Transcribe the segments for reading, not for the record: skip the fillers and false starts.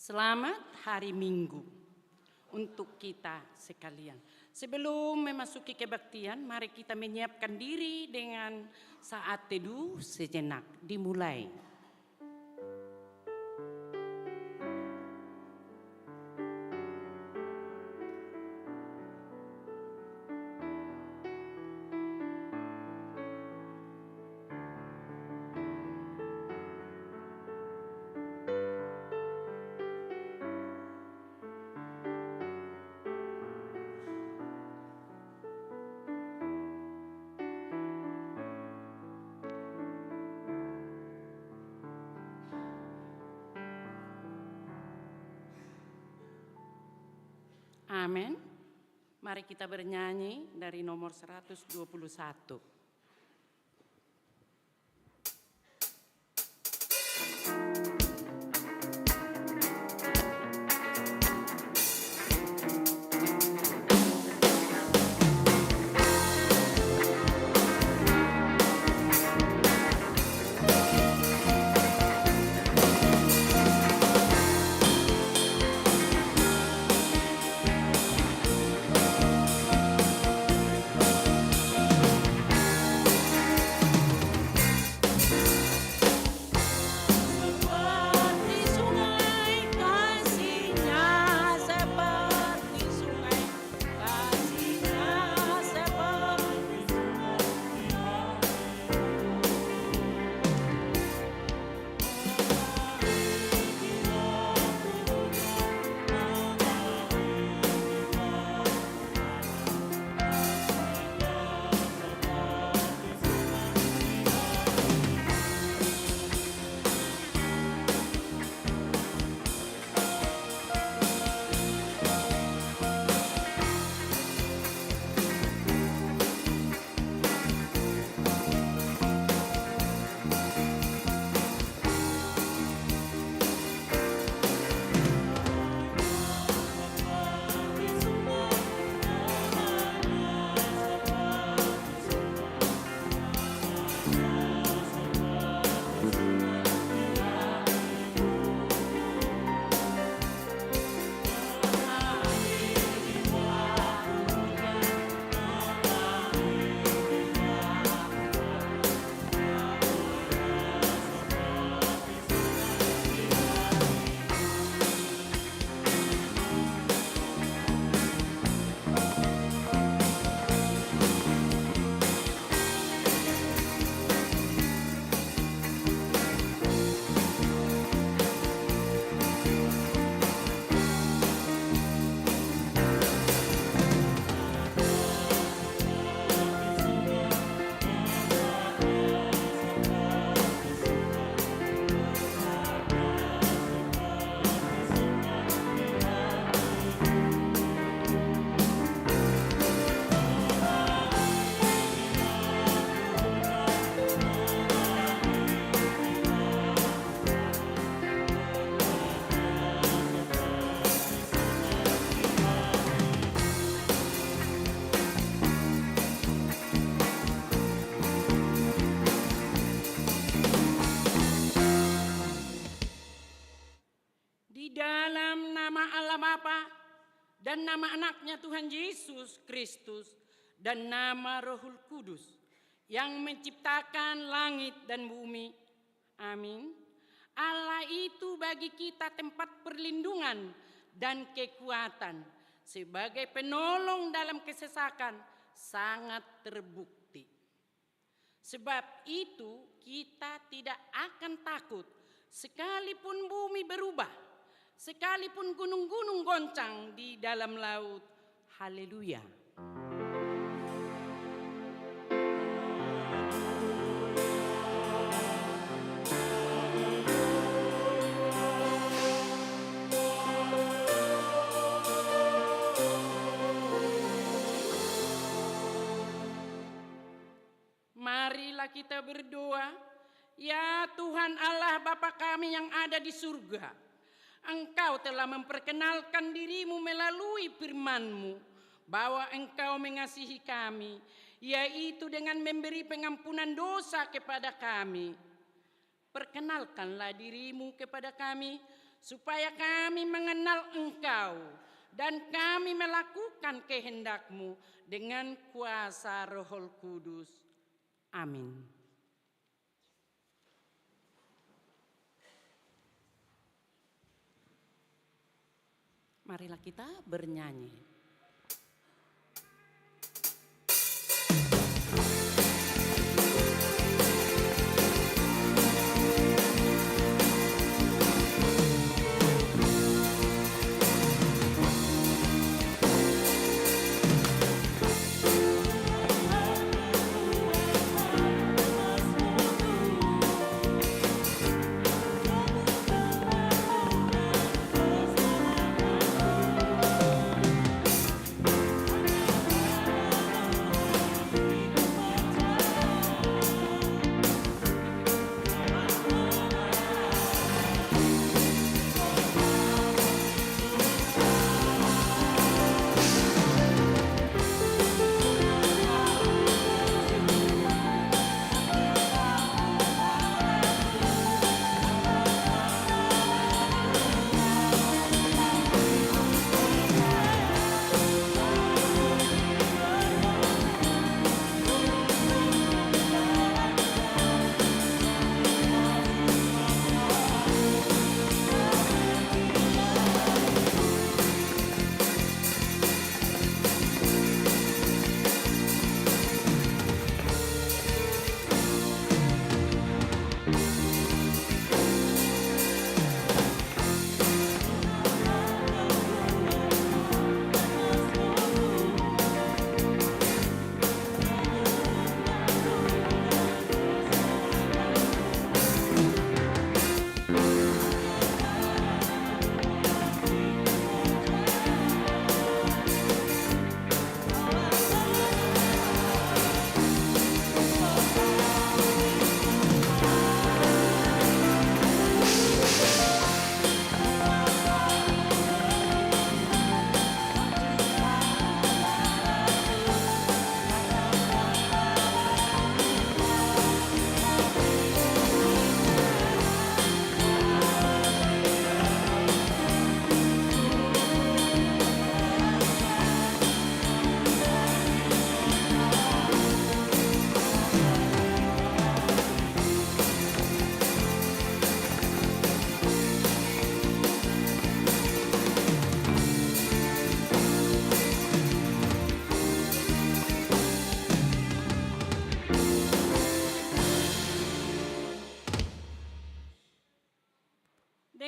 Selamat hari Minggu untuk kita sekalian. Sebelum memasuki kebaktian, mari kita menyiapkan diri dengan saat teduh sejenak. Dimulai. Amin. Mari kita bernyanyi dari nomor 121. Di dalam nama Allah Bapa dan nama anaknya Tuhan Yesus Kristus dan nama Rohul Kudus yang menciptakan langit dan bumi. Amin. Allah itu bagi kita tempat perlindungan dan kekuatan sebagai penolong dalam kesesakan sangat terbukti. Sebab itu kita tidak akan takut sekalipun bumi berubah, sekalipun gunung-gunung goncang di dalam laut. Haleluya. Marilah kita berdoa. Ya Tuhan Allah Bapa kami yang ada di surga, Engkau telah memperkenalkan dirimu melalui firman-Mu bahwa Engkau mengasihi kami, yaitu dengan memberi pengampunan dosa kepada kami. Perkenalkanlah dirimu kepada kami supaya kami mengenal Engkau dan kami melakukan kehendak-Mu dengan kuasa Roh Kudus. Amin. Marilah kita bernyanyi.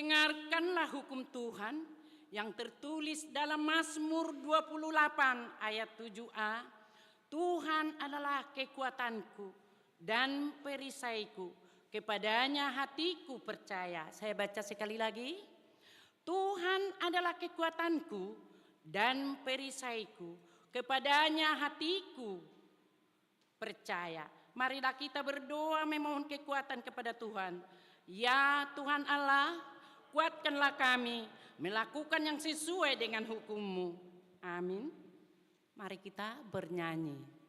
Dengarkanlah hukum Tuhan yang tertulis dalam Mazmur 28 ayat 7a. Tuhan adalah kekuatanku dan perisaiku, kepadanya hatiku percaya. Saya baca sekali lagi. Tuhan adalah kekuatanku dan perisaiku, kepadanya hatiku percaya. Marilah kita berdoa memohon kekuatan kepada Tuhan. Ya Tuhan Allah, kuatkanlah kami melakukan yang sesuai dengan hukum-Mu. Amin. Mari kita bernyanyi.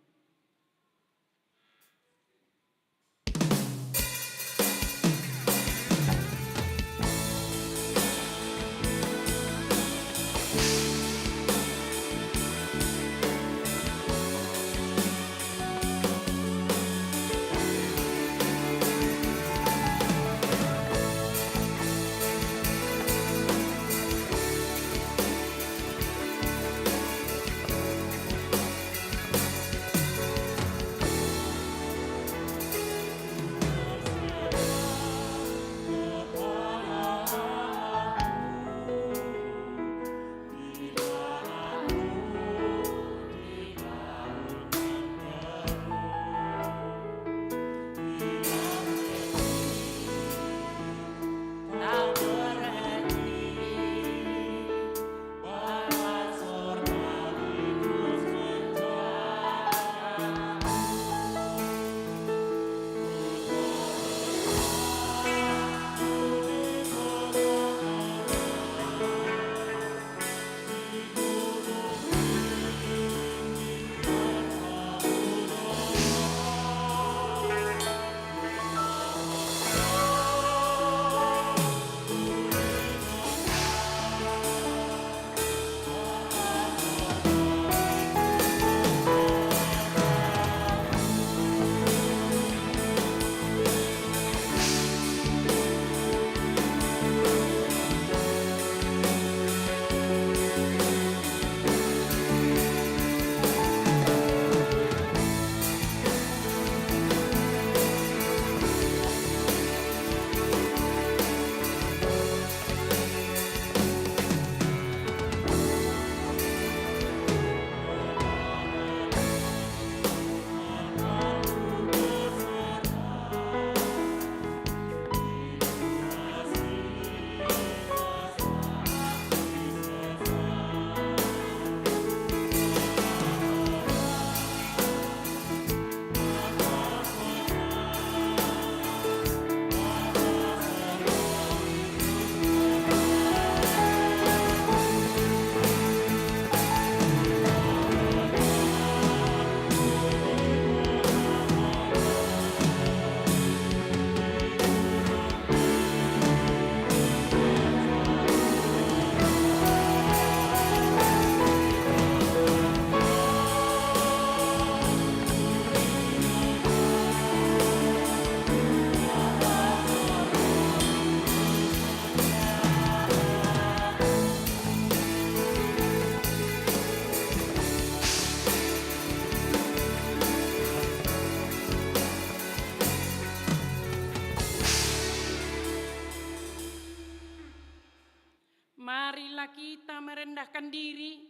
kita merendahkan diri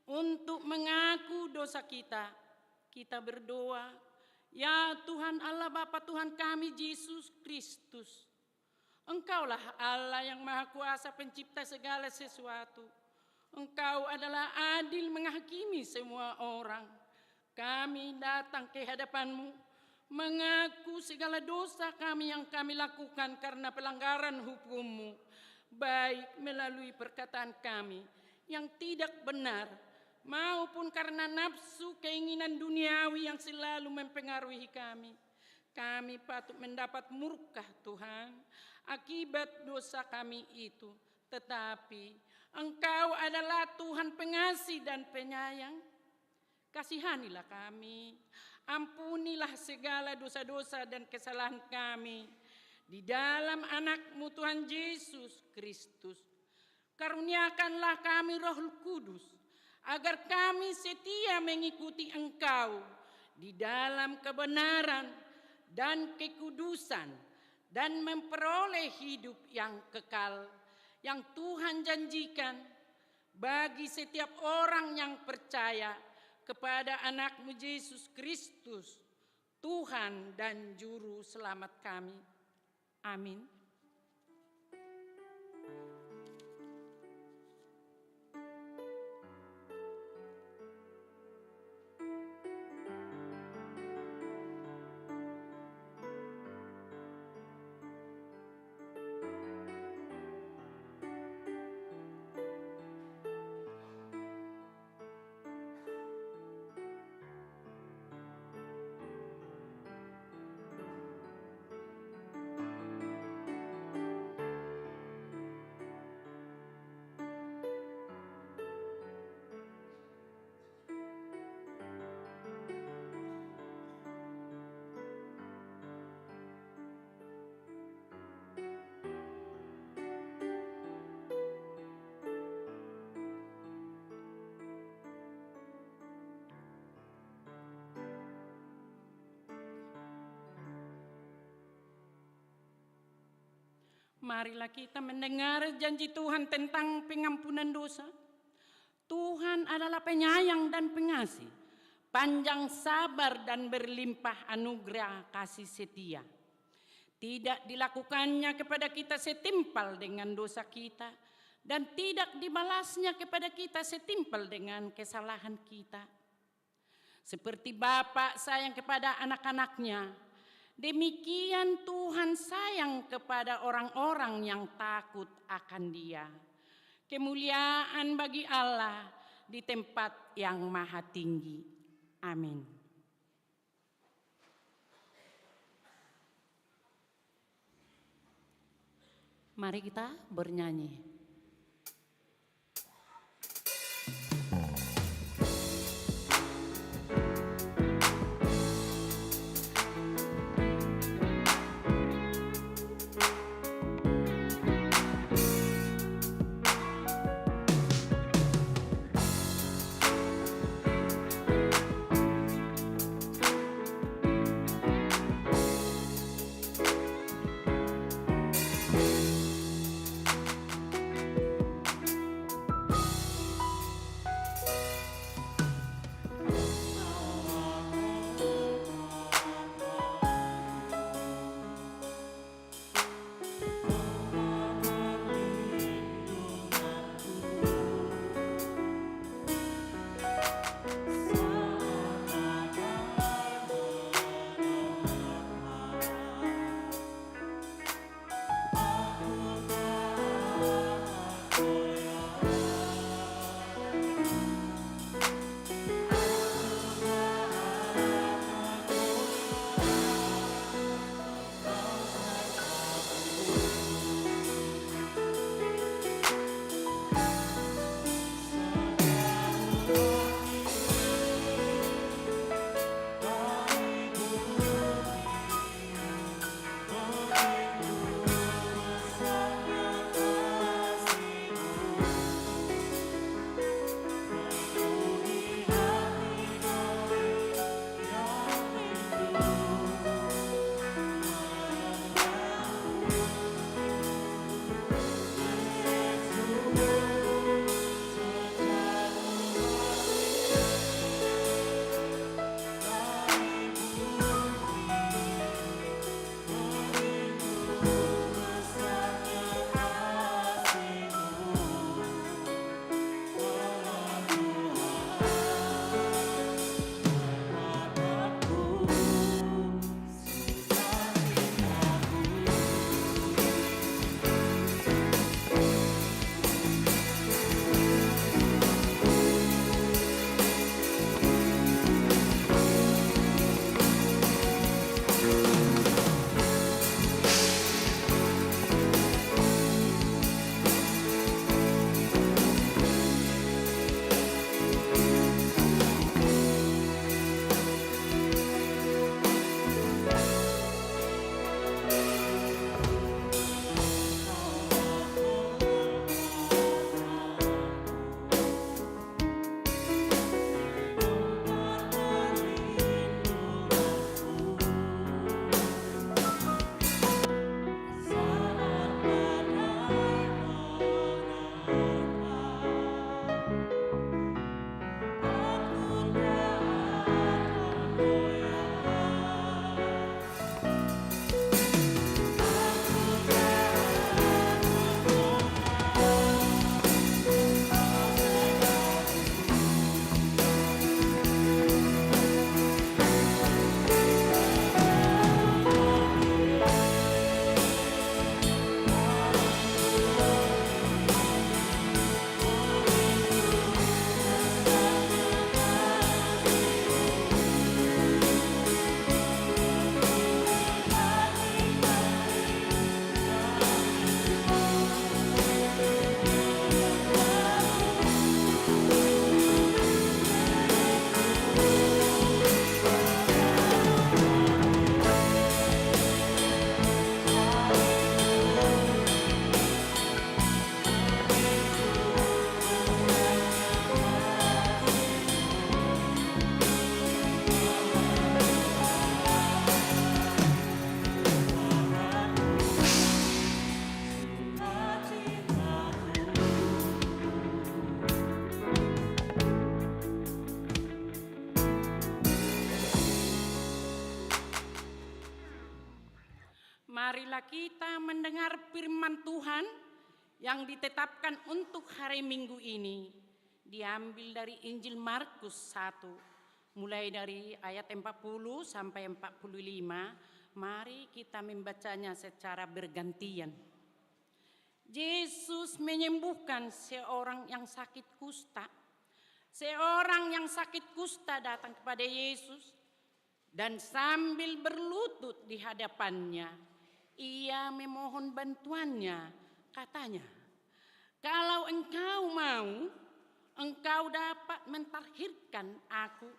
untuk mengaku dosa kita, kita berdoa, ya Tuhan Allah Bapa Tuhan kami Yesus Kristus, Engkaulah Allah yang Maha Kuasa pencipta segala sesuatu. Engkau adalah adil menghakimi semua orang. Kami datang ke hadapan-Mu, mengaku segala dosa kami yang kami lakukan karena pelanggaran hukum-Mu, baik melalui perkataan kami yang tidak benar, maupun karena nafsu keinginan duniawi yang selalu mempengaruhi kami. Kami patut mendapat murka Tuhan akibat dosa kami itu. Tetapi Engkau adalah Tuhan pengasih dan penyayang. Kasihanilah kami, ampunilah segala dosa-dosa dan kesalahan kami di dalam anak-Mu Tuhan Yesus Kristus. Karuniakanlah kami Roh Kudus, agar kami setia mengikuti Engkau di dalam kebenaran dan kekudusan dan memperoleh hidup yang kekal yang Tuhan janjikan bagi setiap orang yang percaya kepada anak-Mu Yesus Kristus, Tuhan dan Juru Selamat kami. Amin. Marilah kita mendengar janji Tuhan tentang pengampunan dosa. Tuhan adalah penyayang dan pengasih, panjang sabar dan berlimpah anugerah kasih setia. Tidak dilakukannya kepada kita setimpal dengan dosa kita, dan tidak dibalasnya kepada kita setimpal dengan kesalahan kita. Seperti Bapa sayang kepada anak-anaknya, demikian Tuhan sayang kepada orang-orang yang takut akan Dia. Kemuliaan bagi Allah di tempat yang maha tinggi. Amin. Mari kita bernyanyi. Marilah kita mendengar firman Tuhan yang ditetapkan untuk hari Minggu ini. Diambil dari Injil Markus 1, mulai dari ayat 40 sampai 45. Mari kita membacanya secara bergantian. Yesus menyembuhkan seorang yang sakit kusta. Seorang yang sakit kusta datang kepada Yesus dan sambil berlutut di hadapannya, ia memohon bantuannya. Katanya, "Kalau engkau mau, engkau dapat mentahirkan aku."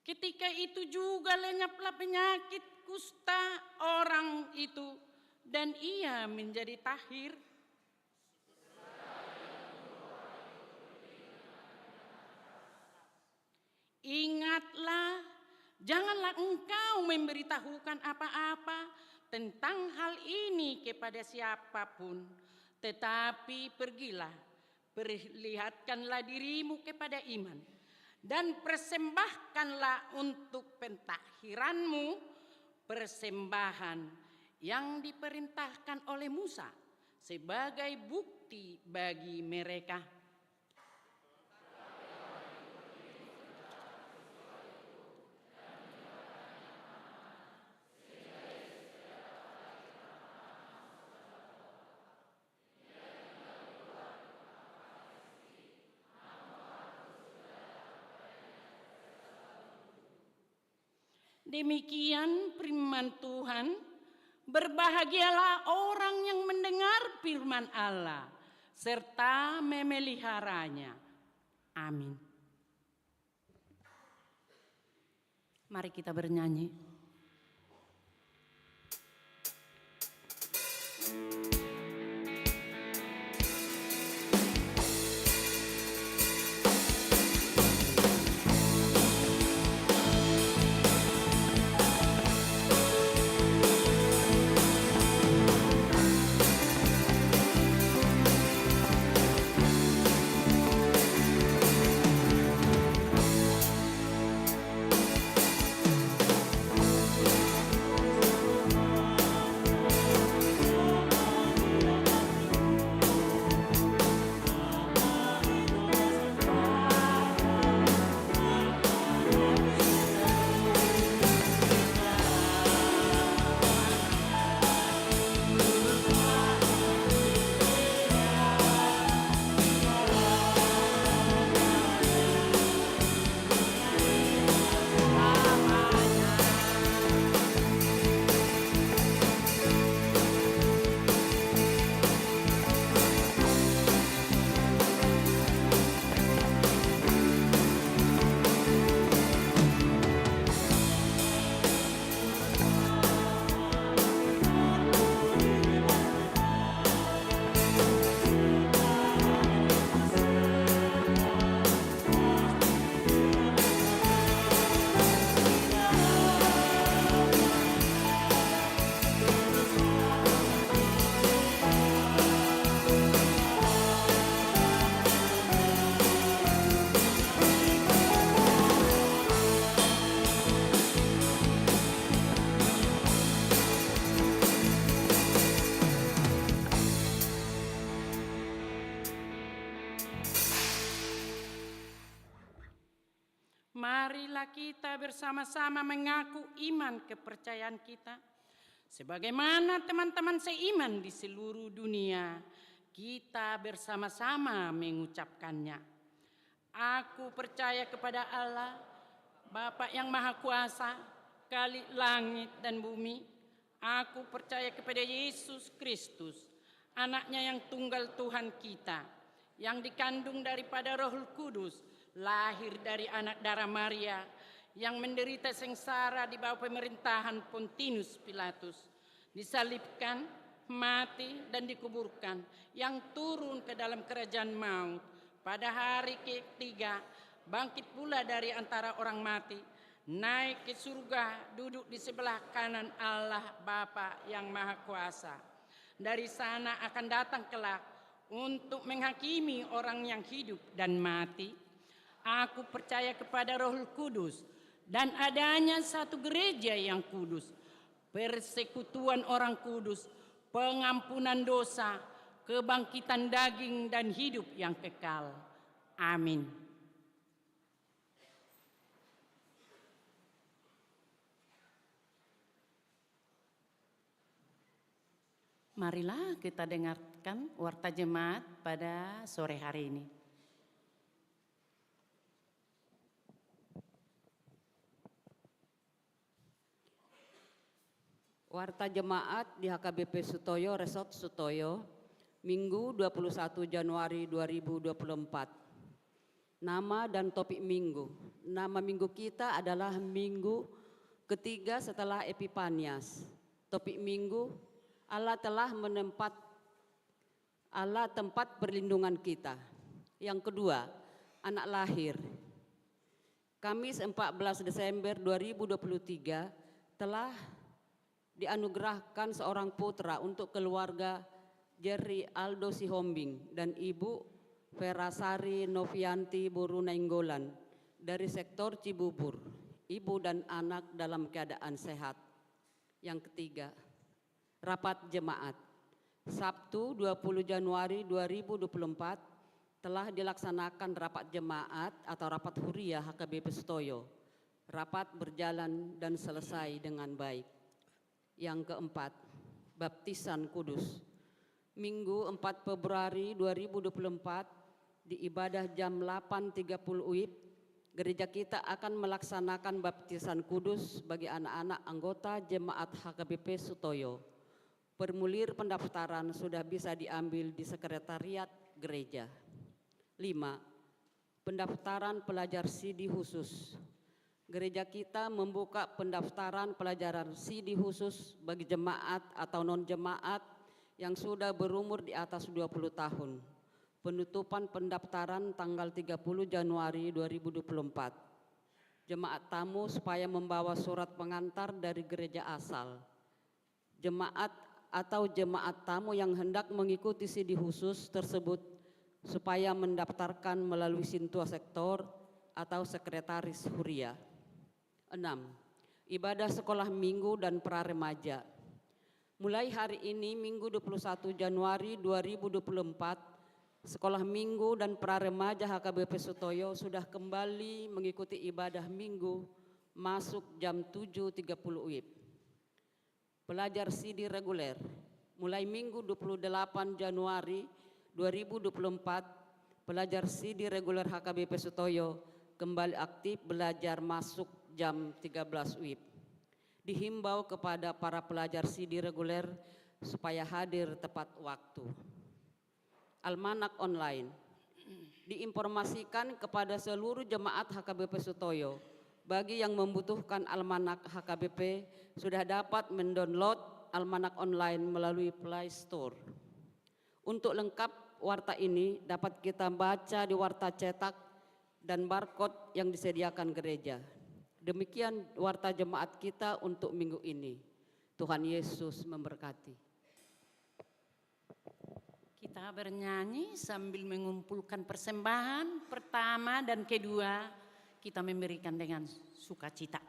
Ketika itu juga lenyaplah penyakit kusta orang itu dan ia menjadi tahir. Ingatlah, janganlah engkau memberitahukan apa-apa tentang hal ini kepada siapapun, tetapi pergilah, perlihatkanlah dirimu kepada imam, dan persembahkanlah untuk pentahiranmu persembahan yang diperintahkan oleh Musa sebagai bukti bagi mereka. Demikian firman Tuhan. Berbahagialah orang yang mendengar firman Allah serta memeliharanya. Amin. Mari kita bernyanyi. Marilah kita bersama-sama mengaku iman kepercayaan kita. Sebagaimana teman-teman seiman di seluruh dunia, kita bersama-sama mengucapkannya. Aku percaya kepada Allah, Bapa yang Maha Kuasa, Khalik langit dan bumi. Aku percaya kepada Yesus Kristus, Anaknya yang tunggal Tuhan kita, yang dikandung daripada Roh Kudus, lahir dari anak darah Maria, yang menderita sengsara di bawah pemerintahan Pontius Pilatus, disalibkan, mati dan dikuburkan, yang turun ke dalam kerajaan maut, pada hari ketiga bangkit pula dari antara orang mati, naik ke surga, duduk di sebelah kanan Allah Bapa yang Maha Kuasa. Dari sana akan datang kelak untuk menghakimi orang yang hidup dan mati. Aku percaya kepada Roh Kudus dan adanya satu gereja yang kudus, persekutuan orang kudus, pengampunan dosa, kebangkitan daging dan hidup yang kekal. Amin. Marilah kita dengarkan warta jemaat pada sore hari ini. Warta jemaat di HKBP Sutoyo, Resort Sutoyo, Minggu 21 Januari 2024. Nama dan topik minggu. Nama minggu kita adalah minggu ketiga setelah Epifanias. Topik minggu, Allah tempat perlindungan kita. Yang kedua, anak lahir. Kamis 14 Desember 2023 telah dianugerahkan seorang putra untuk keluarga Jerry Aldo Sihombing dan Ibu Verasari Novianti Buru Nainggolan dari sektor Cibubur. Ibu dan anak dalam keadaan sehat. Yang ketiga, rapat jemaat. Sabtu 20 Januari 2024 telah dilaksanakan rapat jemaat atau rapat huriah HKBP Sutoyo. Rapat berjalan dan selesai dengan baik. Yang keempat, baptisan kudus. Minggu 4 Februari 2024 di ibadah jam 8.30 WIB, gereja kita akan melaksanakan baptisan kudus bagi anak-anak anggota jemaat HKBP Sutoyo. Formulir pendaftaran sudah bisa diambil di sekretariat gereja. 5. Pendaftaran pelajar CD khusus. Gereja kita membuka pendaftaran pelajaran CD khusus bagi jemaat atau non-jemaat yang sudah berumur di atas 20 tahun. Penutupan pendaftaran tanggal 30 Januari 2024. Jemaat tamu supaya membawa surat pengantar dari gereja asal. Jemaat atau jemaat tamu yang hendak mengikuti CD khusus tersebut supaya mendaftarkan melalui Sintua Sektor atau Sekretaris Huriah. 6. Ibadah sekolah minggu dan praremaja. Mulai hari ini Minggu 21 Januari 2024, sekolah minggu dan praremaja HKBP Sutoyo sudah kembali mengikuti ibadah minggu masuk jam 7.30 WIB. Pelajar CD reguler mulai Minggu 28 Januari 2024, pelajar CD reguler HKBP Sutoyo kembali aktif belajar masuk jam 13 WIB. Dihimbau kepada para pelajar CD reguler supaya hadir tepat waktu. Almanak online. Diinformasikan kepada seluruh jemaat HKBP Sutoyo, bagi yang membutuhkan almanak HKBP sudah dapat mendownload almanak online melalui Play Store. Untuk lengkap warta ini dapat kita baca di warta cetak dan barcode yang disediakan gereja. Demikian warta jemaat kita untuk minggu ini. Tuhan Yesus memberkati. Kita bernyanyi sambil mengumpulkan persembahan pertama dan kedua, kita memberikan dengan sukacita.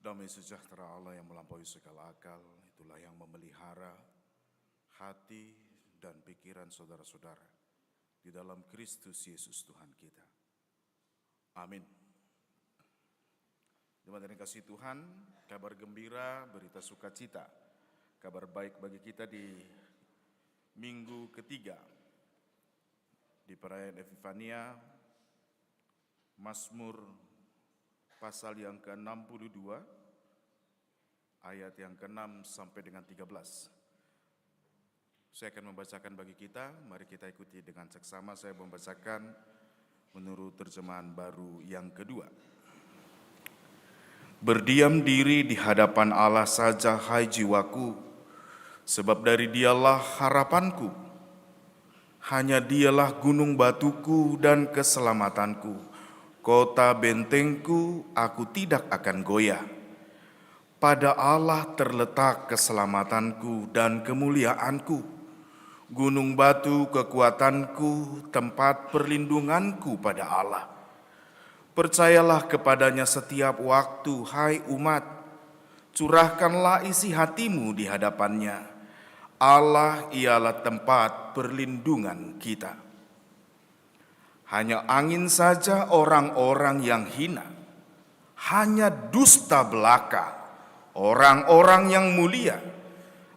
Damai sejahtera Allah yang melampaui segala akal, itulah yang memelihara hati dan pikiran saudara-saudara di dalam Kristus Yesus Tuhan kita. Amin. Jemaat yang dikasihi Tuhan, kabar gembira, berita sukacita, kabar baik bagi kita di minggu ketiga di perayaan Epifania, Mazmur pasal yang ke-62, ayat yang ke-6 sampai dengan 13. Saya akan membacakan bagi kita, mari kita ikuti dengan seksama. Saya membacakan menurut terjemahan baru yang kedua. Berdiam diri di hadapan Allah saja, hai jiwaku, sebab dari Dialah harapanku. Hanya Dialah gunung batuku dan keselamatanku. Kota bentengku, aku tidak akan goyah. Pada Allah terletak keselamatanku dan kemuliaanku. Gunung batu kekuatanku, tempat perlindunganku pada Allah. Percayalah kepadanya setiap waktu, hai umat. Curahkanlah isi hatimu di hadapannya. Allah ialah tempat perlindungan kita. Hanya angin saja orang-orang yang hina, hanya dusta belaka orang-orang yang mulia.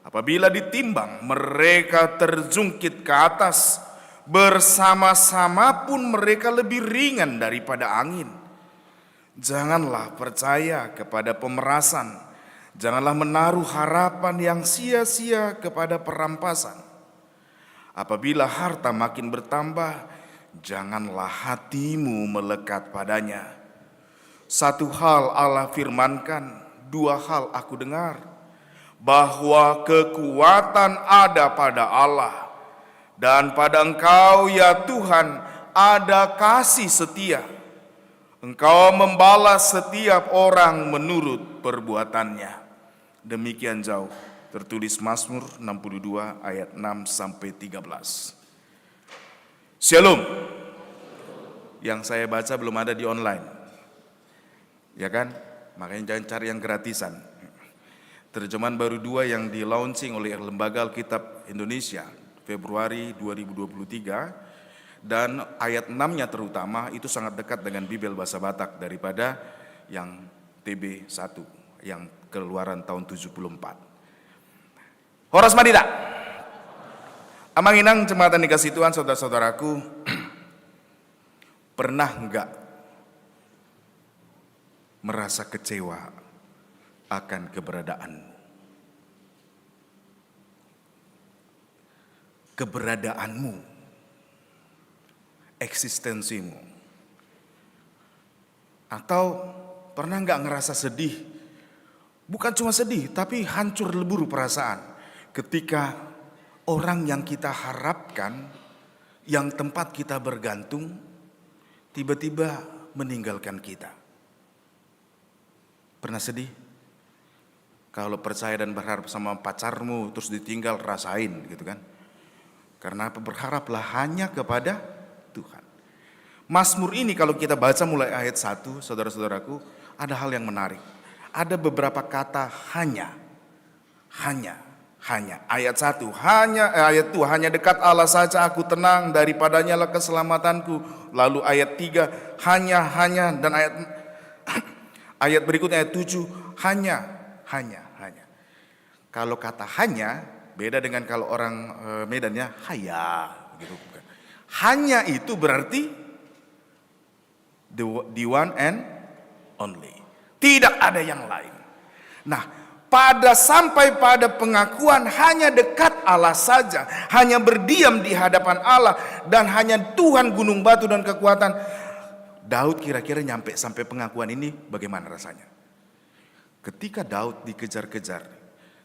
Apabila ditimbang, mereka terjungkit ke atas, bersama-sama pun mereka lebih ringan daripada angin. Janganlah percaya kepada pemerasan, janganlah menaruh harapan yang sia-sia kepada perampasan. Apabila harta makin bertambah, janganlah hatimu melekat padanya. Satu hal Allah firmankan, dua hal aku dengar, bahwa kekuatan ada pada Allah, dan pada Engkau ya Tuhan ada kasih setia. Engkau membalas setiap orang menurut perbuatannya. Demikian jauh tertulis Mazmur 62 ayat 6 sampai 13. Shalom. Yang saya baca belum ada di online. Ya kan? Makanya jangan cari yang gratisan. Terjemahan baru 2 yang di launching oleh Lembaga Alkitab Indonesia Februari 2023, dan ayat 6-nya terutama itu sangat dekat dengan Bibel bahasa Batak daripada yang TB1 yang keluaran tahun 74. Horas Madida. Amanginang jemaat yang dikasihi Tuhan, saudara-saudaraku, pernah enggak merasa kecewa akan keberadaanmu? Keberadaanmu, eksistensimu. Atau pernah enggak ngerasa sedih? Bukan cuma sedih, tapi hancur lebur perasaan ketika orang yang kita harapkan, yang tempat kita bergantung, tiba-tiba meninggalkan kita. Pernah sedih? Kalau percaya dan berharap sama pacarmu terus ditinggal, rasain gitu kan. Karena berharaplah hanya kepada Tuhan. Mazmur ini kalau kita baca mulai ayat 1, saudara-saudaraku, ada hal yang menarik. Ada beberapa kata hanya. Ayat 1, ayat 2, hanya dekat Allah saja aku tenang, daripadanya lah keselamatanku. Lalu ayat 3, hanya, dan ayat berikutnya ayat 7, hanya. Kalau kata hanya, beda dengan kalau orang Medannya haya gitu. Hanya itu berarti the one and only. Tidak ada yang lain. Nah, sampai pada pengakuan hanya dekat Allah saja, hanya berdiam di hadapan Allah, dan hanya Tuhan gunung batu dan kekuatan. Daud kira-kira nyampe sampai pengakuan ini bagaimana rasanya? Ketika Daud dikejar-kejar,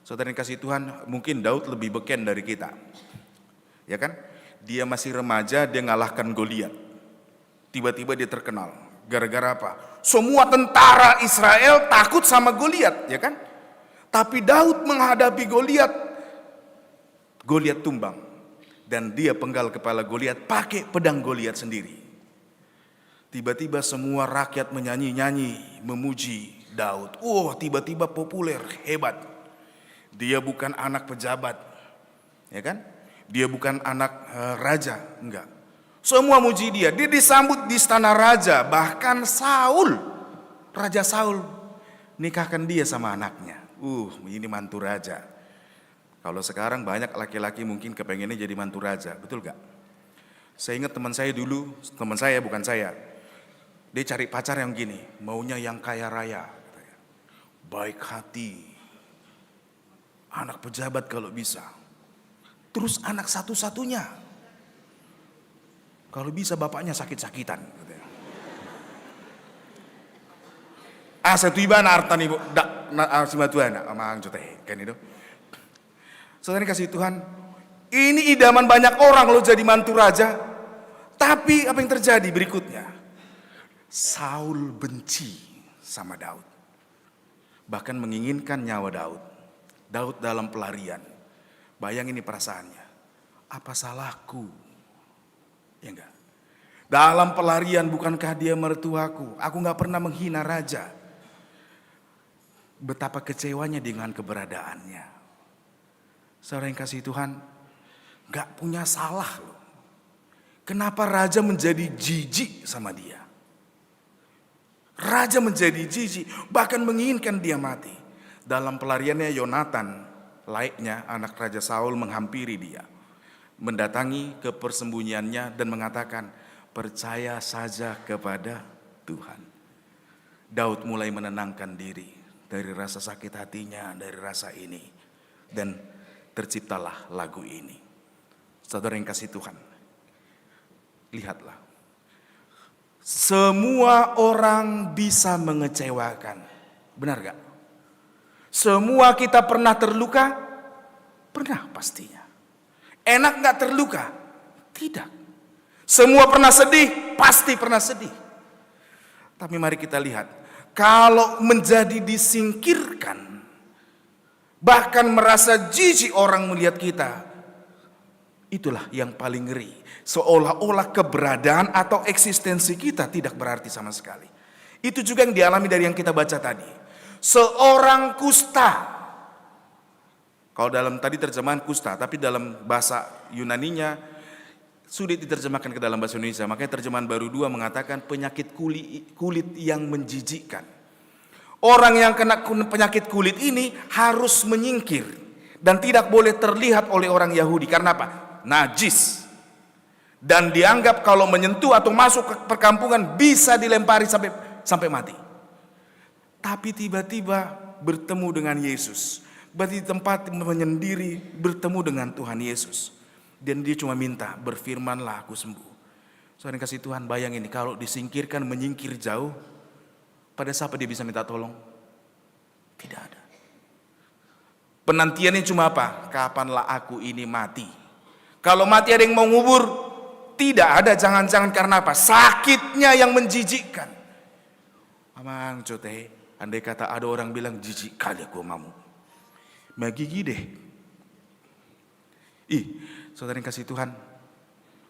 saudara yang kasih Tuhan, mungkin Daud lebih beken dari kita. Ya kan? Dia masih remaja, dia ngalahkan Goliat. Tiba-tiba dia terkenal. Gara-gara apa? Semua tentara Israel takut sama Goliat, ya kan? Tapi Daud menghadapi Goliat, Goliat tumbang, dan dia penggal kepala Goliat pakai pedang Goliat sendiri. Tiba-tiba semua rakyat menyanyi-nyanyi, memuji Daud. Tiba-tiba populer, hebat. Dia bukan anak pejabat, ya kan? Dia bukan anak raja, enggak. Semua muji dia. Dia disambut di istana raja. Bahkan Raja Saul nikahkan dia sama anaknya. Ini mantu raja. Kalau sekarang banyak laki-laki mungkin kepengennya jadi mantu raja, betul gak? Saya ingat teman saya dulu, teman saya bukan saya. Dia cari pacar yang gini, maunya yang kaya raya, baik hati, anak pejabat kalau bisa. Terus anak satu-satunya, kalau bisa bapaknya sakit-sakitan. Saya tiba na artan ibu dak na simatuan amang jote kan itu. Saudara kasih Tuhan, ini idaman banyak orang loh jadi mantu raja. Tapi apa yang terjadi berikutnya? Saul benci sama Daud. Bahkan menginginkan nyawa Daud. Daud dalam pelarian. Bayangin ini perasaannya. Apa salahku? Ya enggak? Dalam pelarian bukankah dia mertuaku? Aku gak pernah menghina raja. Betapa kecewanya dengan keberadaannya. Saudara yang kasih Tuhan, gak punya salah loh. Kenapa raja menjadi jijik sama dia? Raja menjadi jijik, bahkan menginginkan dia mati. Dalam pelariannya Yonatan, laiknya anak Raja Saul menghampiri dia. Mendatangi ke persembunyiannya dan mengatakan, percaya saja kepada Tuhan. Daud mulai menenangkan diri dari rasa sakit hatinya, dari rasa ini. Dan terciptalah lagu ini. Saudara yang kasih Tuhan, lihatlah. Semua orang bisa mengecewakan. Benar gak? Semua kita pernah terluka? Pernah pastinya. Enak gak terluka? Tidak. Semua pernah sedih? Pasti pernah sedih. Tapi mari kita lihat. Kalau menjadi disingkirkan, bahkan merasa jijik orang melihat kita, itulah yang paling ngeri. Seolah-olah keberadaan atau eksistensi kita tidak berarti sama sekali. Itu juga yang dialami dari yang kita baca tadi. Seorang kusta. Kalau dalam tadi terjemahan kusta, tapi dalam bahasa Yunaninya sulit diterjemahkan ke dalam bahasa Indonesia. Makanya terjemahan baru 2 mengatakan penyakit kulit yang menjijikkan. Orang yang kena penyakit kulit ini harus menyingkir dan tidak boleh terlihat oleh orang Yahudi. Karena apa? Najis. Dan dianggap kalau menyentuh atau masuk ke perkampungan bisa dilempari sampai mati. Tapi tiba-tiba bertemu dengan Yesus. Berarti di tempat menyendiri bertemu dengan Tuhan Yesus. Dan dia cuma minta, berfirmanlah aku sembuh. Soalnya kasih Tuhan, bayangin ini, kalau disingkirkan, menyingkir jauh, pada siapa dia bisa minta tolong? Tidak ada. Penantiannya cuma apa? Kapanlah aku ini mati? Kalau mati ada yang mau ngubur? Tidak ada, jangan-jangan karena apa? Sakitnya yang menjijikkan. Amang cote, andai kata ada orang bilang jijik kali aku mamu. Magigi deh. Saudara yang kasih Tuhan,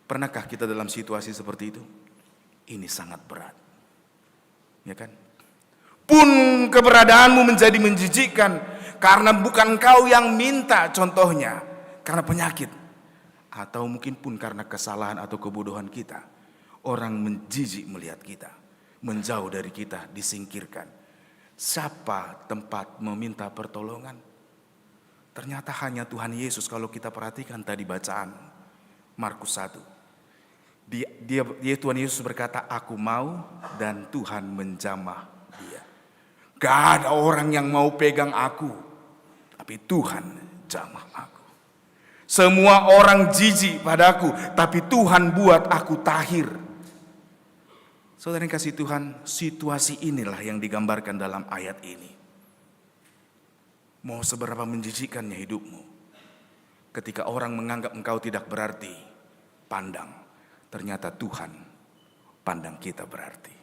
pernahkah kita dalam situasi seperti itu? Ini sangat berat. Ya kan? Pun keberadaanmu menjadi menjijikkan karena bukan kau yang minta, contohnya karena penyakit. Atau mungkin pun karena kesalahan atau kebodohan kita. Orang menjijik melihat kita, menjauh dari kita, disingkirkan. Siapa tempat meminta pertolongan? Ternyata hanya Tuhan Yesus. Kalau kita perhatikan tadi bacaan Markus 1. Dia Tuhan Yesus berkata, aku mau, dan Tuhan menjamah dia. Gak ada orang yang mau pegang aku, tapi Tuhan jamah aku. Semua orang jijik padaku, tapi Tuhan buat aku tahir. Saudara yang kasih Tuhan, situasi inilah yang digambarkan dalam ayat ini. Mau seberapa menjijikkannya hidupmu, ketika orang menganggap engkau tidak berarti, pandang, ternyata Tuhan pandang kita berarti.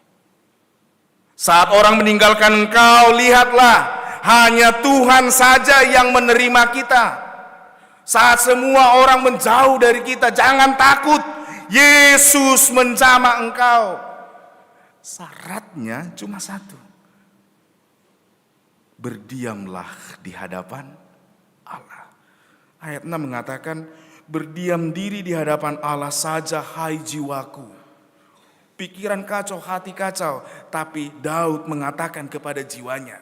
Saat orang meninggalkan engkau, lihatlah, hanya Tuhan saja yang menerima kita. Saat semua orang menjauh dari kita, jangan takut, Yesus menjamah engkau. Syaratnya cuma satu, berdiamlah di hadapan Allah. Ayat 6 mengatakan, berdiam diri di hadapan Allah saja hai jiwaku. Pikiran kacau, hati kacau, tapi Daud mengatakan kepada jiwanya,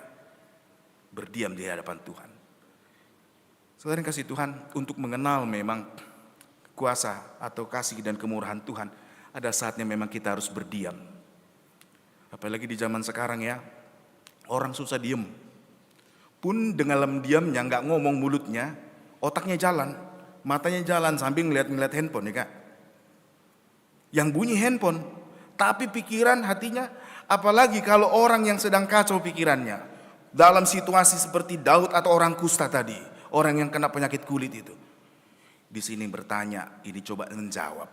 berdiam di hadapan Tuhan. Saudara yang kasih Tuhan, untuk mengenal memang kuasa atau kasih dan kemurahan Tuhan, ada saatnya memang kita harus berdiam. Apalagi di zaman sekarang ya, orang susah diem. Pun dengan diamnya, nggak ngomong mulutnya, otaknya jalan, matanya jalan sambil ngeliat handphone ya Kak. Yang bunyi handphone, tapi pikiran hatinya, apalagi kalau orang yang sedang kacau pikirannya, dalam situasi seperti Daud atau orang kusta tadi, orang yang kena penyakit kulit itu. Di sini bertanya, ini coba menjawab.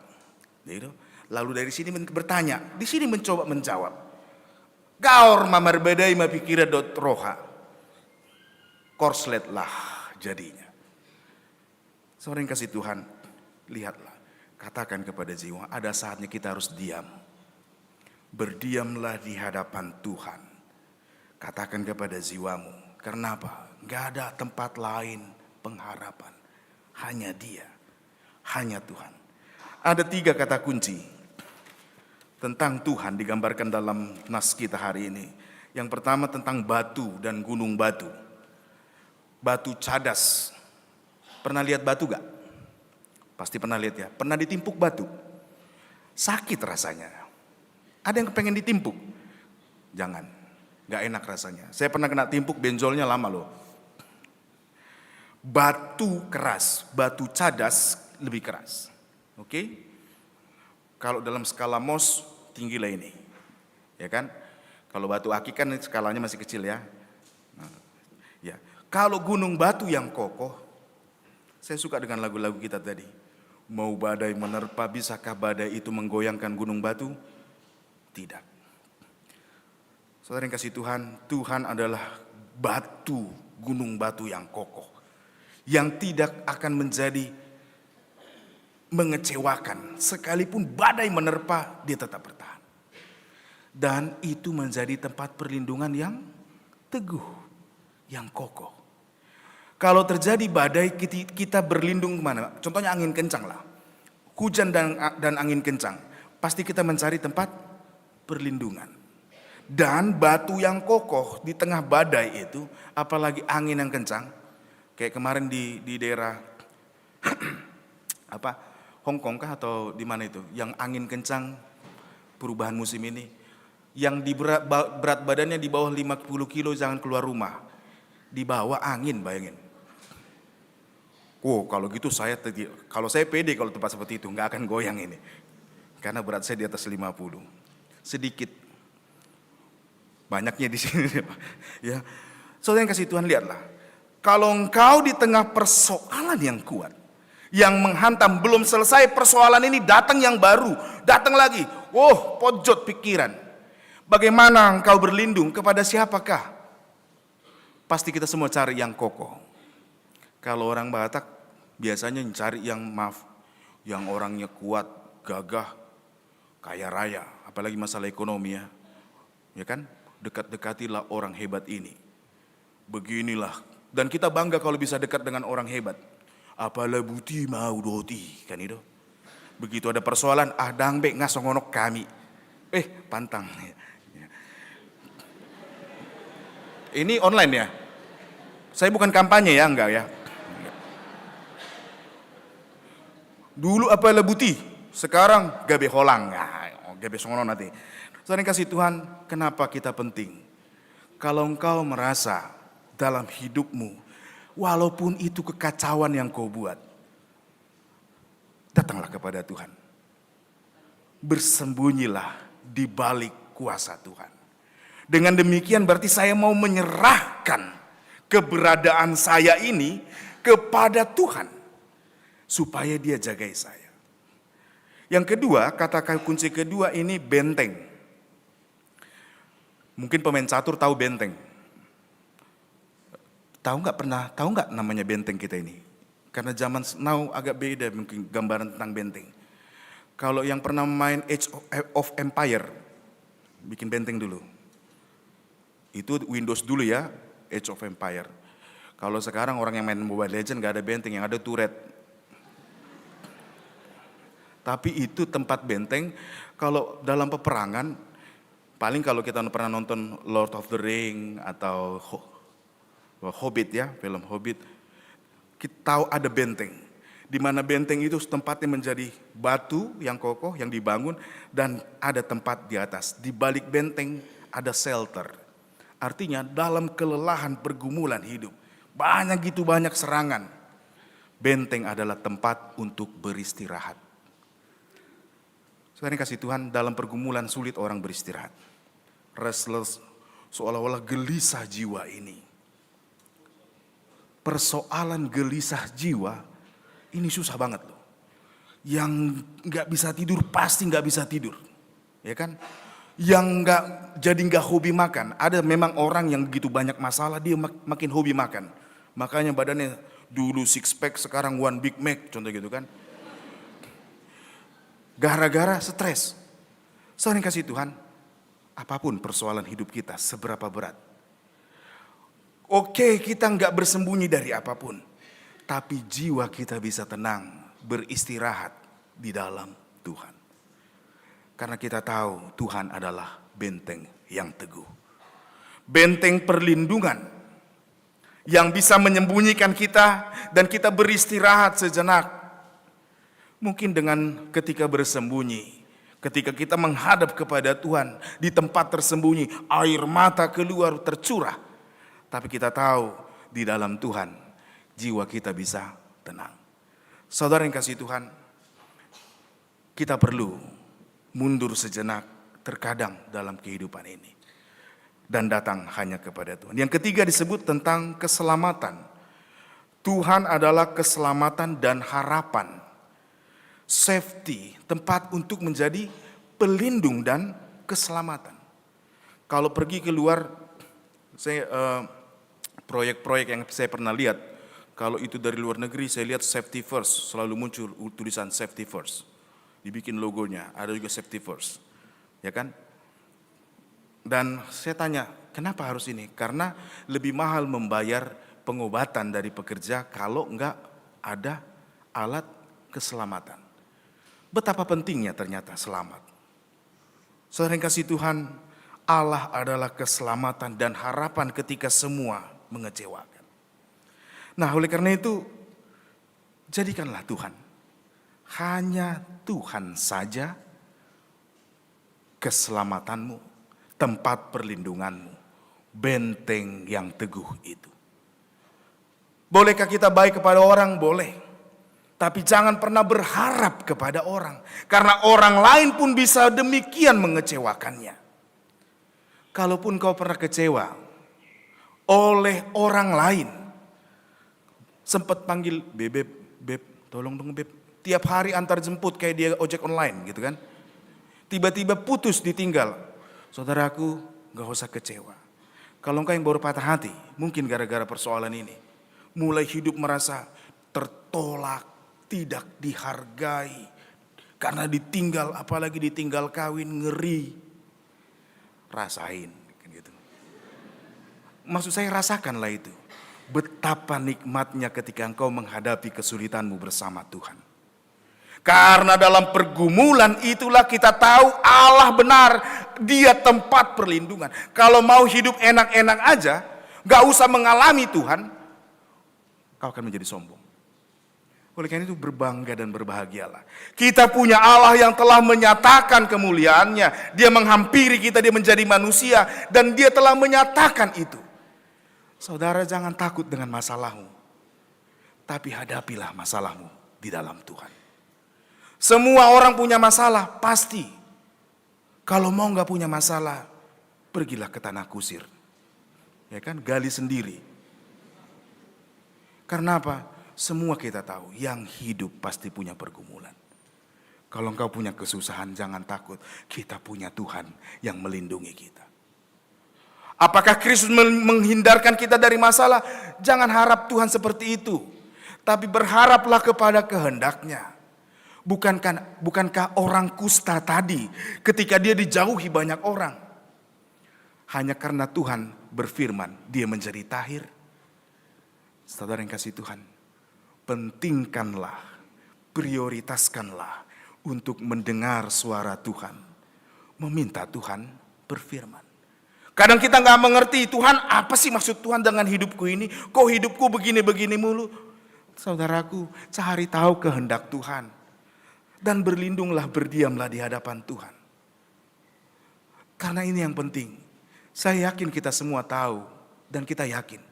Lalu dari sini bertanya, di sini mencoba menjawab. Gaur mamar bedai ma pikira dot roha. Korsletlah jadinya. Saudara yang kasih Tuhan, lihatlah, katakan kepada jiwa, ada saatnya kita harus diam. Berdiamlah di hadapan Tuhan. Katakan kepada jiwamu, karena apa? Gak ada tempat lain pengharapan. Hanya Dia, hanya Tuhan. Ada 3 kata kunci tentang Tuhan digambarkan dalam nas kita hari ini. Yang pertama tentang batu dan gunung batu. Batu cadas. Pernah lihat batu gak? Pasti pernah lihat ya. Pernah ditimpuk batu? Sakit rasanya. Ada yang pengen ditimpuk? Jangan. Gak enak rasanya. Saya pernah kena timpuk, benjolnya lama loh. Batu keras, batu cadas lebih keras. Oke? Kalau dalam skala Mohs tinggilah ini. Ya kan? Kalau batu akik kan skalanya masih kecil ya. Nah, ya. Kalau gunung batu yang kokoh, saya suka dengan lagu-lagu kita tadi. Mau badai menerpa, bisakah badai itu menggoyangkan gunung batu? Tidak. Saudara yang kasih Tuhan, Tuhan adalah batu, gunung batu yang kokoh. Yang tidak akan menjadi mengecewakan. Sekalipun badai menerpa, dia tetap bertahan. Dan itu menjadi tempat perlindungan yang teguh, yang kokoh. Kalau terjadi badai, kita berlindung kemana? Contohnya angin kencang lah. Hujan dan angin kencang. Pasti kita mencari tempat perlindungan. Dan batu yang kokoh di tengah badai itu, apalagi angin yang kencang. Kayak kemarin di daerah Hong Kong kah atau di mana itu? Yang angin kencang perubahan musim ini. Yang di berat badannya di bawah 50 kilo jangan keluar rumah. Di bawah angin, bayangin. Oh, kalau gitu kalau saya pede kalau tempat seperti itu, nggak akan goyang ini. Karena berat saya di atas 50. Sedikit. Banyaknya di sini. Ya. Saudara yang kasih Tuhan, lihatlah. Kalau engkau di tengah persoalan yang kuat, yang menghantam, belum selesai persoalan ini, datang yang baru, datang lagi. Oh, pojok pikiran. Bagaimana engkau berlindung kepada siapakah? Pasti kita semua cari yang kokoh. Kalau orang Batak biasanya cari yang yang orangnya kuat, gagah, kaya raya, apalagi masalah ekonomi ya. Ya kan? Dekat-dekatilah orang hebat ini. Beginilah. Dan kita bangga kalau bisa dekat dengan orang hebat. Apalah buti mau doti, kan itu. Begitu ada persoalan, dangbe ngasongonok kami. Pantang. Ini online ya? Saya bukan kampanye ya, enggak ya. Dulu apalah buti, sekarang gabe holang. Gabe songono nanti. Saudara kasih Tuhan, kenapa kita penting? Kalau engkau merasa dalam hidupmu, walaupun itu kekacauan yang kau buat, datanglah kepada Tuhan. Bersembunyilah di balik kuasa Tuhan. Dengan demikian berarti saya mau menyerahkan keberadaan saya ini kepada Tuhan. Supaya Dia jagai saya. Yang kedua, kata kunci kedua ini benteng. Mungkin pemain catur tahu benteng. Tahu nggak namanya benteng kita ini? Karena zaman now agak beda mungkin gambaran tentang benteng. Kalau yang pernah main Age of Empire, bikin benteng dulu. Itu Windows dulu ya, Age of Empire. Kalau sekarang orang yang main Mobile Legends gak ada benteng, yang ada turret. Tapi itu tempat benteng. Kalau dalam peperangan, paling kalau kita pernah nonton Lord of the Ring atau Hobbit ya, film Hobbit, kita tahu ada benteng. Di mana benteng itu tempatnya menjadi batu yang kokoh, yang dibangun, dan ada tempat di atas. Di balik benteng ada shelter. Artinya dalam kelelahan pergumulan hidup, banyak serangan. Benteng adalah tempat untuk beristirahat. Saudara kasih Tuhan, dalam pergumulan sulit orang beristirahat. Restless, seolah-olah gelisah jiwa ini. Persoalan gelisah jiwa ini susah banget loh. Yang gak bisa tidur pasti gak bisa tidur, ya kan? Yang gak hobi makan. Ada memang orang yang begitu banyak masalah dia makin hobi makan. Makanya badannya dulu 6 pack sekarang 1 Big Mac, contoh gitu kan. Gara-gara stres. Saudara kasih Tuhan, apapun persoalan hidup kita, seberapa berat. Oke, kita nggak bersembunyi dari apapun. Tapi jiwa kita bisa tenang, beristirahat di dalam Tuhan. Karena kita tahu Tuhan adalah benteng yang teguh. Benteng perlindungan yang bisa menyembunyikan kita dan kita beristirahat sejenak. Mungkin dengan ketika bersembunyi, ketika kita menghadap kepada Tuhan di tempat tersembunyi, air mata keluar tercurah. Tapi kita tahu di dalam Tuhan, jiwa kita bisa tenang. Saudara yang kasih Tuhan, kita perlu mundur sejenak terkadang dalam kehidupan ini. Dan datang hanya kepada Tuhan. Yang ketiga disebut tentang keselamatan. Tuhan adalah keselamatan dan harapan. Safety, tempat untuk menjadi pelindung dan keselamatan. Kalau pergi keluar, saya proyek-proyek yang saya pernah lihat, kalau itu dari luar negeri saya lihat safety first, selalu muncul tulisan safety first. Dibikin logonya, ada juga safety first. Ya kan? Dan saya tanya, kenapa harus ini? Karena lebih mahal membayar pengobatan dari pekerja kalau enggak ada alat keselamatan. Betapa pentingnya ternyata selamat. Saudara yang kasih Tuhan, Allah adalah keselamatan dan harapan ketika semua mengecewakan. Nah, oleh karena itu, jadikanlah Tuhan. Hanya Tuhan saja keselamatanmu, tempat perlindunganmu, benteng yang teguh itu. Bolehkah kita baik kepada orang? Boleh. Tapi jangan pernah berharap kepada orang. Karena orang lain pun bisa demikian mengecewakannya. Kalaupun kau pernah kecewa oleh orang lain. Sempat panggil, beb, tolong dong beb. Tiap hari antar jemput kayak dia ojek online gitu kan. Tiba-tiba putus ditinggal. Saudaraku, gak usah kecewa. Kalau engkau yang baru patah hati, mungkin gara-gara persoalan ini. Mulai hidup merasa tertolak, tidak dihargai, karena ditinggal, apalagi ditinggal kawin, ngeri. Rasain gitu. Maksud saya rasakanlah itu. Betapa nikmatnya ketika engkau menghadapi kesulitanmu bersama Tuhan. Karena dalam pergumulan itulah kita tahu Allah benar, Dia tempat perlindungan. Kalau mau hidup enak-enak aja, gak usah mengalami Tuhan, kau akan menjadi sombong. Oleh karena itu berbangga dan berbahagialah. Kita punya Allah yang telah menyatakan kemuliaannya. Dia menghampiri kita, Dia menjadi manusia. Dan Dia telah menyatakan itu. Saudara jangan takut dengan masalahmu. Tapi hadapilah masalahmu di dalam Tuhan. Semua orang punya masalah, pasti. Kalau mau gak punya masalah, pergilah ke tanah kusir. Ya kan, gali sendiri. Karena apa? Semua kita tahu, yang hidup pasti punya pergumulan. Kalau engkau punya kesusahan, jangan takut. Kita punya Tuhan yang melindungi kita. Apakah Kristus menghindarkan kita dari masalah? Jangan harap Tuhan seperti itu. Tapi berharaplah kepada kehendak-Nya. Bukankah orang kusta tadi, ketika dia dijauhi banyak orang, hanya karena Tuhan berfirman, dia menjadi tahir. Saudara yang kasih Tuhan, pentingkanlah, prioritaskanlah untuk mendengar suara Tuhan. Meminta Tuhan berfirman. Kadang kita nggak mengerti, Tuhan apa sih maksud Tuhan dengan hidupku ini? Kok hidupku begini-begini mulu? Saudaraku, cari tahu kehendak Tuhan. Dan berlindunglah, berdiamlah di hadapan Tuhan. Karena ini yang penting. Saya yakin kita semua tahu dan kita yakin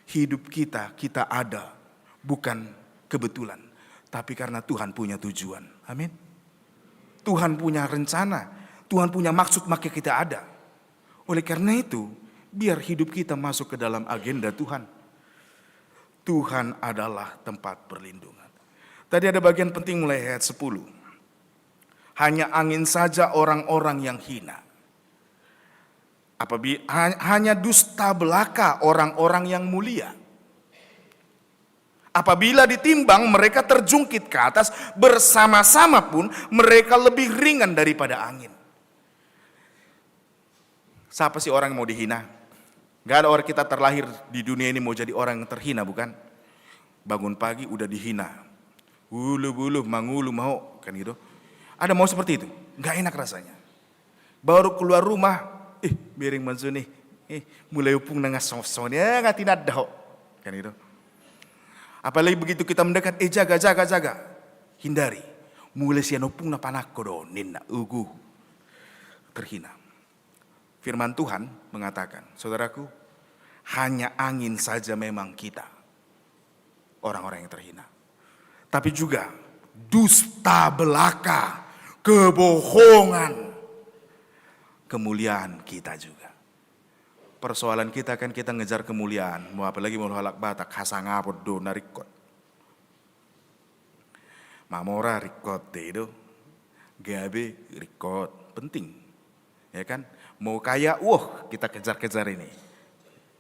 hidup kita ada bukan kebetulan, tapi karena Tuhan punya tujuan. Amin. Tuhan punya rencana, Tuhan punya maksud maka kita ada. Oleh karena itu, biar hidup kita masuk ke dalam agenda Tuhan. Tuhan adalah tempat perlindungan. Tadi ada bagian penting mulai ayat 10. Hanya angin saja orang-orang yang hina. Hanya dusta belaka orang-orang yang mulia. Apabila ditimbang mereka terjungkit ke atas, bersama-sama pun mereka lebih ringan daripada angin. Siapa sih orang yang mau dihina? Gak ada orang kita terlahir di dunia ini mau jadi orang yang terhina, bukan? Bangun pagi udah dihina. Bulu-bulu, mangulu mau, kan gitu. Ada mau seperti itu? Gak enak rasanya. Baru keluar rumah, bering mansu nih, mulai upung nengah sof-sof, ya gak tinat dah, kan itu. Apalagi begitu kita mendekat, jaga, hindari. Mulai sian upung na panak kodo, ninna ugu, terhina. Firman Tuhan mengatakan, saudaraku, hanya angin saja memang kita, orang-orang yang terhina. Tapi juga dusta belaka, kebohongan, kemuliaan kita juga. Persoalan kita kan kita ngejar kemuliaan, mau apalagi mau halak batak, hasangapot do narikot. Mamora rikot itu, gabe rikot, penting. Ya kan? Mau kaya, kita kejar-kejar ini.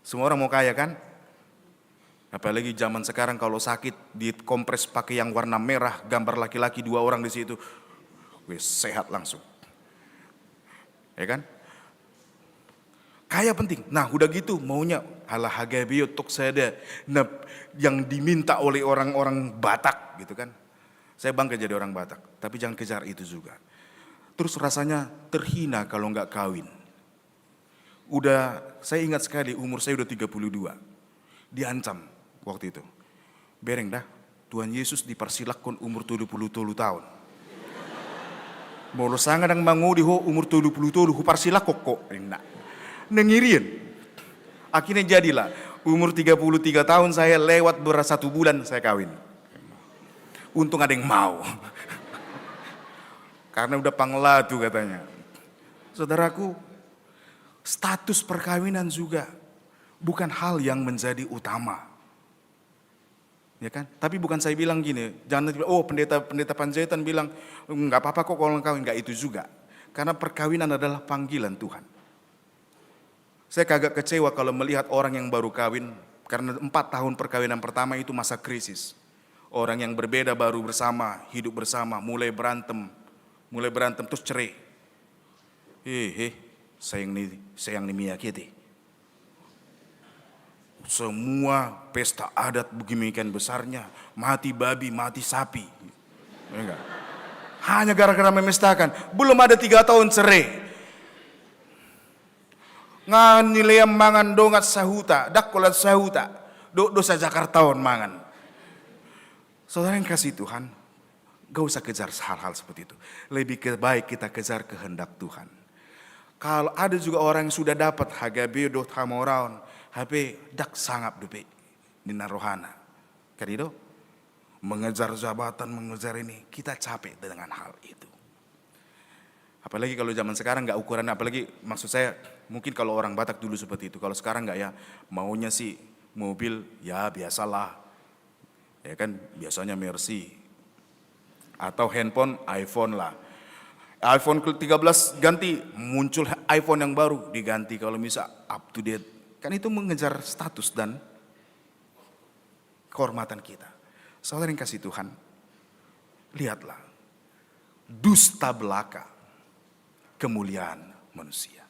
Semua orang mau kaya kan? Apalagi zaman sekarang kalau sakit dikompres pakai yang warna merah, gambar laki-laki 2 orang di situ. Wes sehat langsung. Ya kan? Kaya penting. Nah, udah gitu maunya halah hagabiyo tok sada yang diminta oleh orang-orang Batak gitu kan. Saya bangga jadi orang Batak, tapi jangan kejar itu juga. Terus rasanya terhina kalau nggak kawin. Saya ingat sekali umur saya udah 32. Diancam waktu itu. Bereng dah, Tuhan Yesus dipersilakan umur 70 tahun. Molo sanga nang mangudi ho umur 70 hu parsilak kok. Nengirian. Akhirnya jadilah umur 33 tahun saya lewat 1 bulan saya kawin. Untung ada yang mau. Karena udah panglatu katanya. Saudaraku, status perkawinan juga bukan hal yang menjadi utama. Ya kan? Tapi bukan saya bilang gini, jangan pendeta Panjaitan bilang enggak apa-apa kok kalau kawin, enggak itu juga. Karena perkawinan adalah panggilan Tuhan. Saya kagak kecewa kalau melihat orang yang baru kawin karena 4 tahun perkawinan pertama itu masa krisis. Orang yang berbeda baru bersama, hidup bersama, mulai berantem terus cerai. Sayang nih miyakiti. Semua pesta adat beginikan besarnya, mati babi, mati sapi. Enggak. Hanya gara-gara memestakan, belum ada 3 tahun cerai. Nganileam mangan dongat sahuta, dakolat sahuta, dosa Jakartaon mangan. Saudara yang kasih Tuhan, gak usah kejar hal-hal seperti itu. Lebih baik kita kejar kehendak Tuhan. Kalau ada juga orang yang sudah dapat hagabe dot hamoraun, HP dak sangap dupe di narohana. Kan itu mengejar jabatan, mengejar ini, kita capek dengan hal itu. Apalagi kalau zaman sekarang nggak ukuran, apalagi maksud saya mungkin kalau orang Batak dulu seperti itu. Kalau sekarang nggak ya, maunya sih mobil ya biasalah, ya kan biasanya Mercy atau handphone iPhone lah. iPhone ke-13 ganti, muncul iPhone yang baru diganti kalau bisa up to date. Kan itu mengejar status dan kehormatan kita. Saudara yang kasih Tuhan, lihatlah dusta belaka kemuliaan manusia.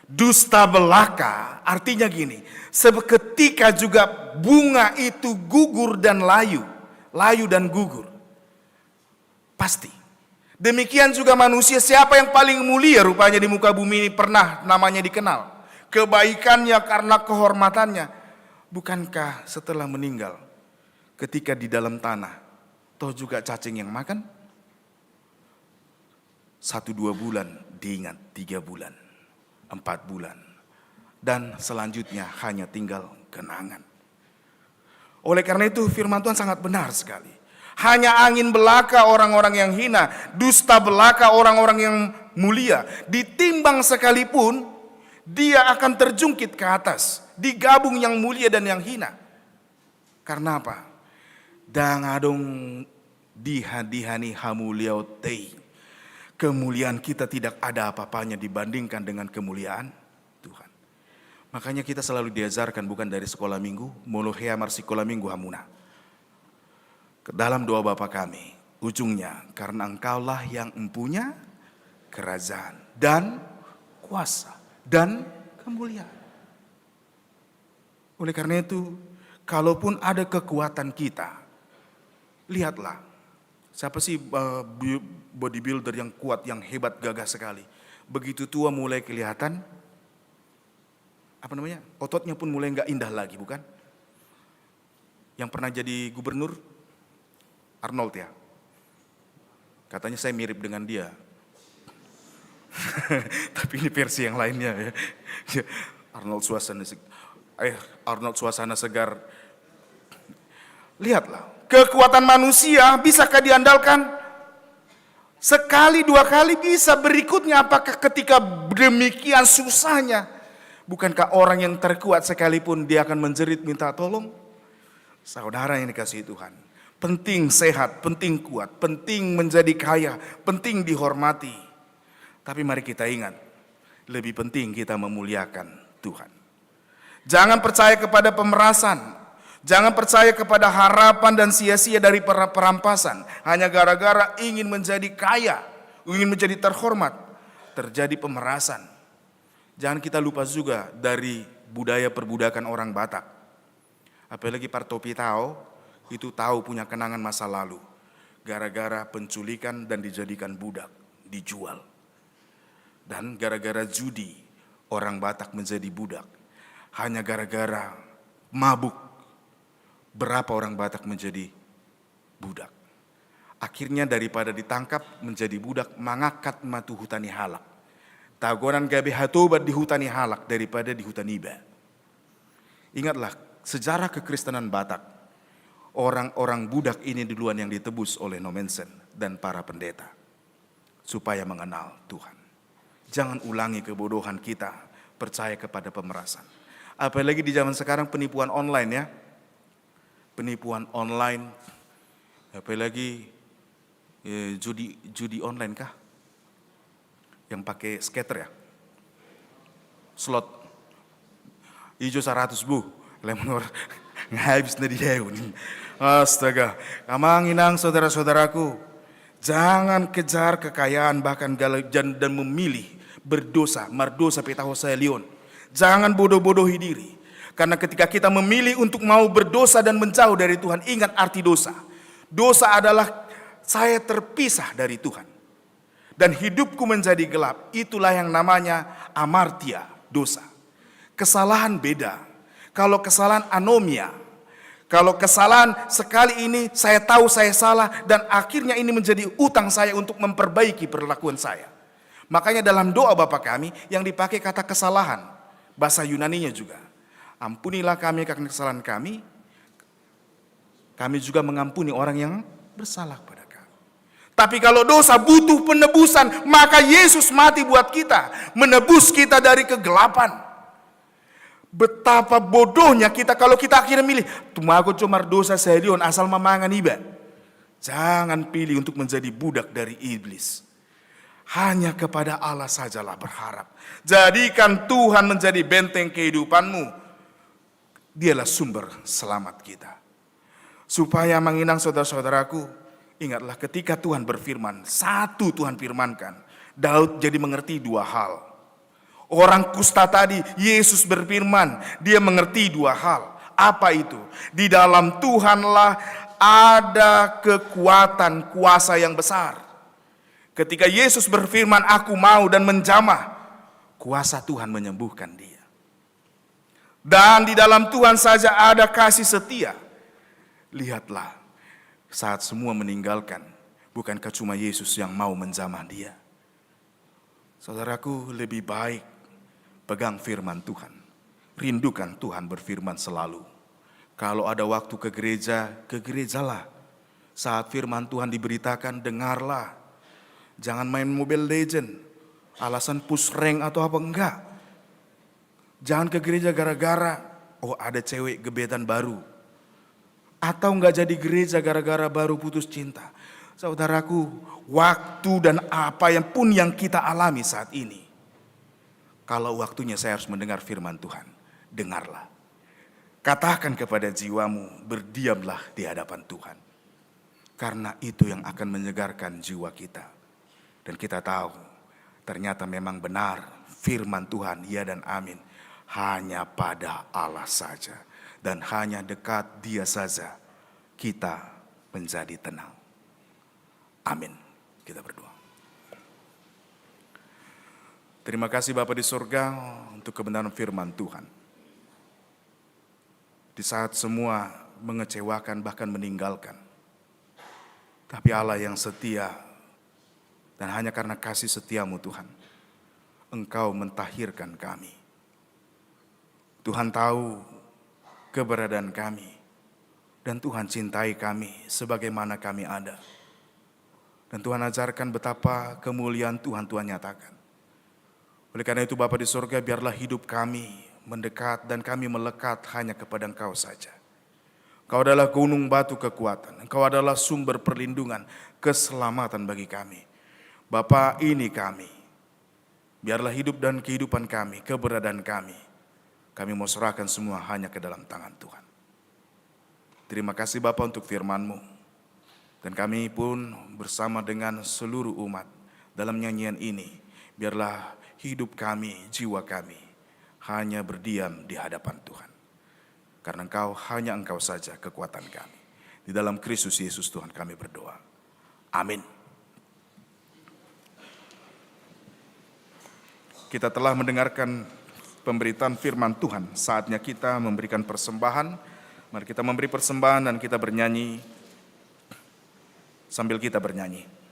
Dusta belaka artinya gini, seketika juga bunga itu gugur dan layu dan gugur. Pasti. Demikian juga manusia, siapa yang paling mulia rupanya di muka bumi ini pernah namanya dikenal. Kebaikannya karena kehormatannya. Bukankah setelah meninggal, ketika di dalam tanah, toh juga cacing yang makan? 1-2 bulan diingat, 3 bulan. 4 bulan, dan selanjutnya hanya tinggal kenangan. Oleh karena itu firman Tuhan sangat benar sekali. Hanya angin belaka orang-orang yang hina, dusta belaka orang-orang yang mulia. Ditimbang sekalipun, dia akan terjungkit ke atas, digabung yang mulia dan yang hina. Karena apa? Dangadong dihadihani hamuliau tei. Kemuliaan kita tidak ada apa-apanya dibandingkan dengan kemuliaan Tuhan. Makanya kita selalu diajarkan bukan dari sekolah minggu, molohea mar sekolah minggu hamuna. Ke dalam doa Bapa kami, ujungnya karena Engkaulah yang mempunyai kerajaan dan kuasa dan kemuliaan. Oleh karena itu, kalaupun ada kekuatan kita, lihatlah. Siapa sih bodybuilder yang kuat, yang hebat, gagah sekali. Begitu tua mulai kelihatan, ototnya pun mulai nggak indah lagi, bukan? Yang pernah jadi gubernur, Arnold ya. Katanya saya mirip dengan dia. Tapi ini versi yang lainnya ya. Arnold suasana segar. Lihatlah. Kekuatan manusia bisakah diandalkan? Sekali 2 kali bisa, berikutnya apakah ketika demikian susahnya? Bukankah orang yang terkuat sekalipun dia akan menjerit minta tolong? Saudara yang dikasihi Tuhan, penting sehat, penting kuat, penting menjadi kaya, penting dihormati. Tapi mari kita ingat, lebih penting kita memuliakan Tuhan. Jangan percaya kepada pemerasan. Jangan percaya kepada harapan dan sia-sia dari perampasan. Hanya gara-gara ingin menjadi kaya, ingin menjadi terhormat, terjadi pemerasan. Jangan kita lupa juga dari budaya perbudakan orang Batak. Apalagi Partopi Tao, itu tahu punya kenangan masa lalu. Gara-gara penculikan dan dijadikan budak, dijual. Dan gara-gara judi, orang Batak menjadi budak. Hanya gara-gara mabuk, berapa orang Batak menjadi budak. Akhirnya daripada ditangkap menjadi budak, mangakat matu hutani halak. Tagonan gabe hatobat di hutani halak daripada di hutani iba. Ingatlah sejarah kekristenan Batak. Orang-orang budak ini duluan yang ditebus oleh Nomensen dan para pendeta. Supaya mengenal Tuhan. Jangan ulangi kebodohan kita percaya kepada pemerasan. Apalagi di zaman sekarang penipuan online ya. Penipuan online, apalagi judi online kah? Yang pakai skater ya? Slot. Ijo 100 bu, lemon nghabis na dia ini. Astaga, kamanginang saudara-saudaraku, jangan kejar kekayaan bahkan dan memilih berdosa, mardosa petaho saya lion. Jangan bodoh-bodohi diri. Karena ketika kita memilih untuk mau berdosa dan menjauh dari Tuhan, ingat arti dosa. Dosa adalah saya terpisah dari Tuhan. Dan hidupku menjadi gelap. Itulah yang namanya amartia, dosa. Kesalahan beda. Kalau kesalahan anomia. Kalau kesalahan sekali ini saya tahu saya salah dan akhirnya ini menjadi utang saya untuk memperbaiki perlakuan saya. Makanya dalam doa Bapa kami yang dipakai kata kesalahan. Bahasa Yunaninya juga. Ampunilah kami karena kesalahan kami. Kami juga mengampuni orang yang bersalah pada kami. Tapi kalau dosa butuh penebusan, maka Yesus mati buat kita. Menebus kita dari kegelapan. Betapa bodohnya kita kalau kita akhirnya milih. Tumago cuma dosa selion asal mamangan iba. Jangan pilih untuk menjadi budak dari iblis. Hanya kepada Allah sajalah berharap. Jadikan Tuhan menjadi benteng kehidupanmu. Dialah sumber selamat kita. Supaya menginang saudara-saudaraku, ingatlah ketika Tuhan berfirman, satu Tuhan firmankan, Daud jadi mengerti 2 hal. Orang kusta tadi, Yesus berfirman, dia mengerti dua hal. Apa itu? Di dalam Tuhanlah ada kekuatan kuasa yang besar. Ketika Yesus berfirman, aku mau dan menjamah, kuasa Tuhan menyembuhkan dia. Dan di dalam Tuhan saja ada kasih setia. Lihatlah, saat semua meninggalkan, bukankah cuma Yesus yang mau menjamah dia? Saudaraku, lebih baik pegang firman Tuhan. Rindukan Tuhan berfirman selalu. Kalau ada waktu ke gerejalah. Saat firman Tuhan diberitakan, dengarlah. Jangan main Mobile Legend, alasan push rank atau apa, enggak. Jangan ke gereja gara-gara, oh ada cewek gebetan baru. Atau enggak jadi gereja gara-gara baru putus cinta. Saudaraku, waktu dan apa yang pun yang kita alami saat ini, kalau waktunya saya harus mendengar firman Tuhan, dengarlah. Katakan kepada jiwamu, berdiamlah di hadapan Tuhan. Karena itu yang akan menyegarkan jiwa kita. Dan kita tahu, ternyata memang benar firman Tuhan, ya dan amin. Hanya pada Allah saja. Dan hanya dekat Dia saja kita menjadi tenang. Amin. Kita berdoa. Terima kasih Bapa di surga untuk kebenaran firman Tuhan. Di saat semua mengecewakan bahkan meninggalkan, tapi Allah yang setia, dan hanya karena kasih setiamu Tuhan, Engkau mentahirkan kami. Tuhan tahu keberadaan kami, dan Tuhan cintai kami sebagaimana kami ada. Dan Tuhan ajarkan betapa kemuliaan Tuhan nyatakan. Oleh karena itu Bapa di surga, biarlah hidup kami mendekat dan kami melekat hanya kepada Engkau saja. Engkau adalah gunung batu kekuatan. Engkau adalah sumber perlindungan, keselamatan bagi kami. Bapa, ini kami. Biarlah hidup dan kehidupan kami, keberadaan kami. Kami mau serahkan semua hanya ke dalam tangan Tuhan. Terima kasih Bapa untuk firman-Mu. Dan kami pun bersama dengan seluruh umat dalam nyanyian ini, biarlah hidup kami, jiwa kami, hanya berdiam di hadapan Tuhan. Karena hanya Engkau saja kekuatan kami. Di dalam Kristus Yesus Tuhan kami berdoa. Amin. Kita telah mendengarkan pemberitaan firman Tuhan. Saatnya kita memberikan persembahan. Mari kita memberi persembahan dan kita bernyanyi sambil kita bernyanyi.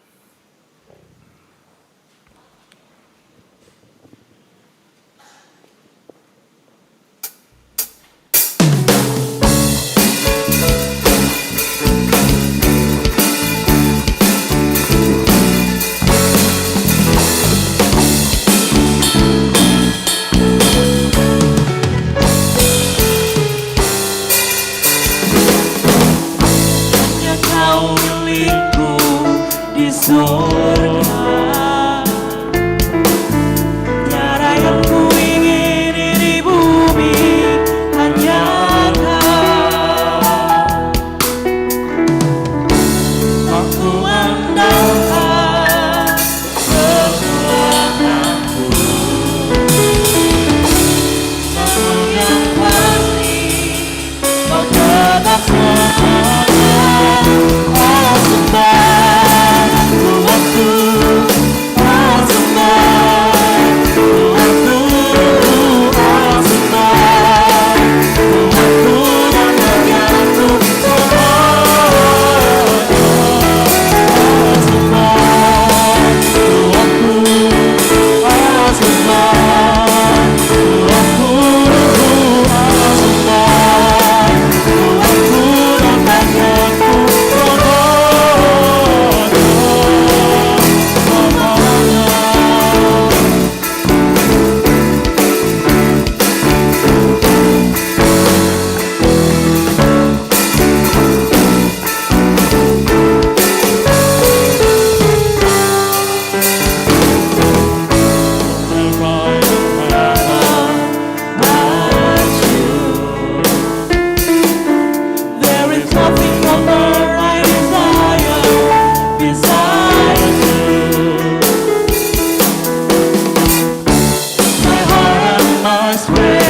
Kau milikku di Forever.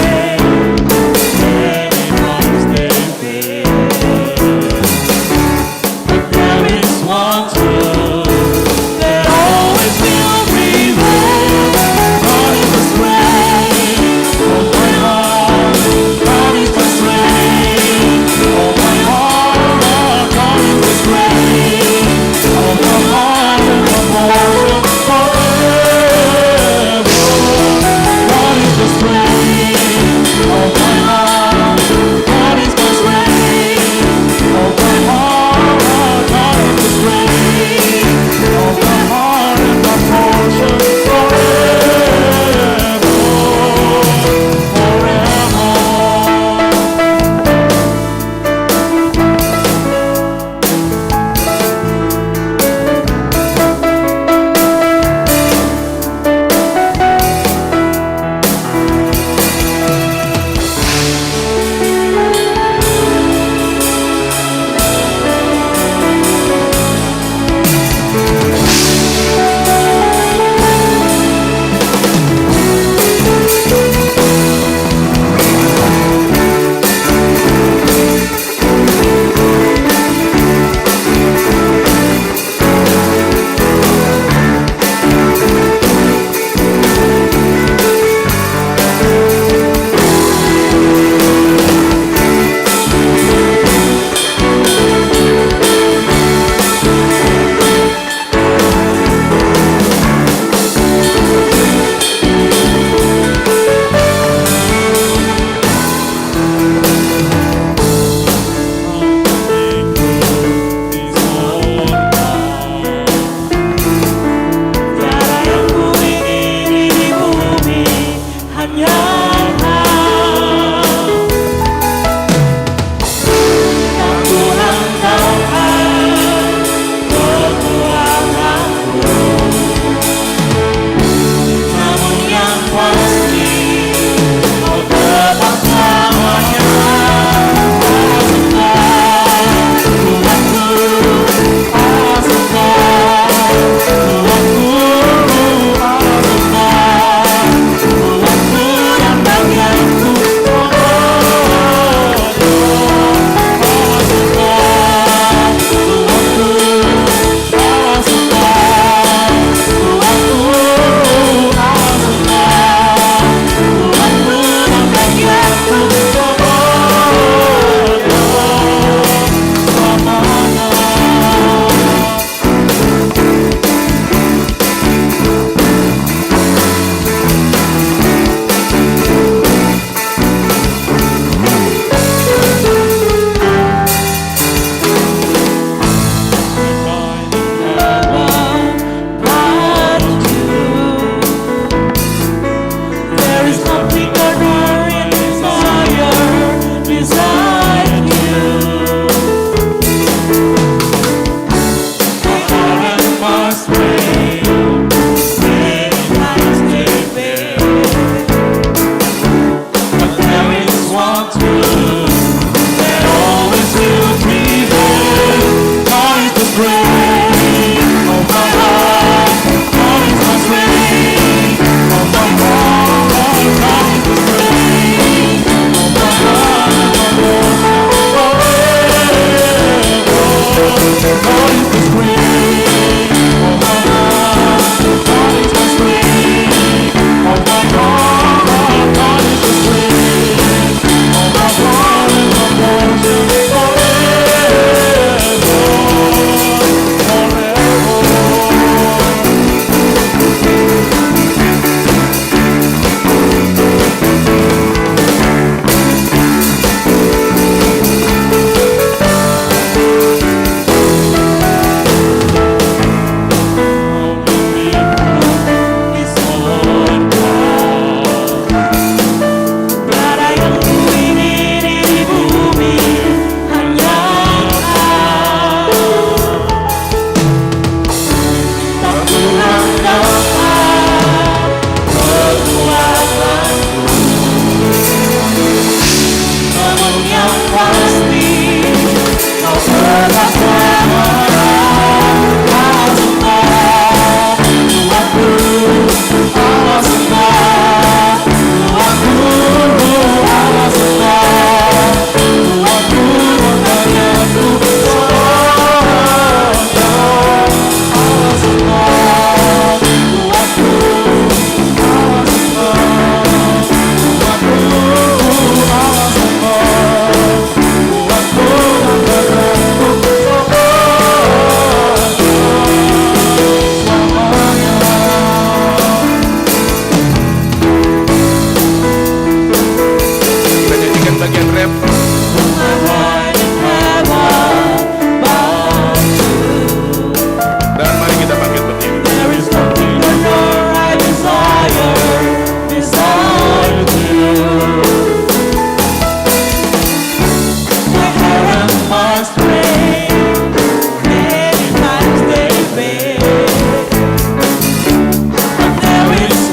God is the strength.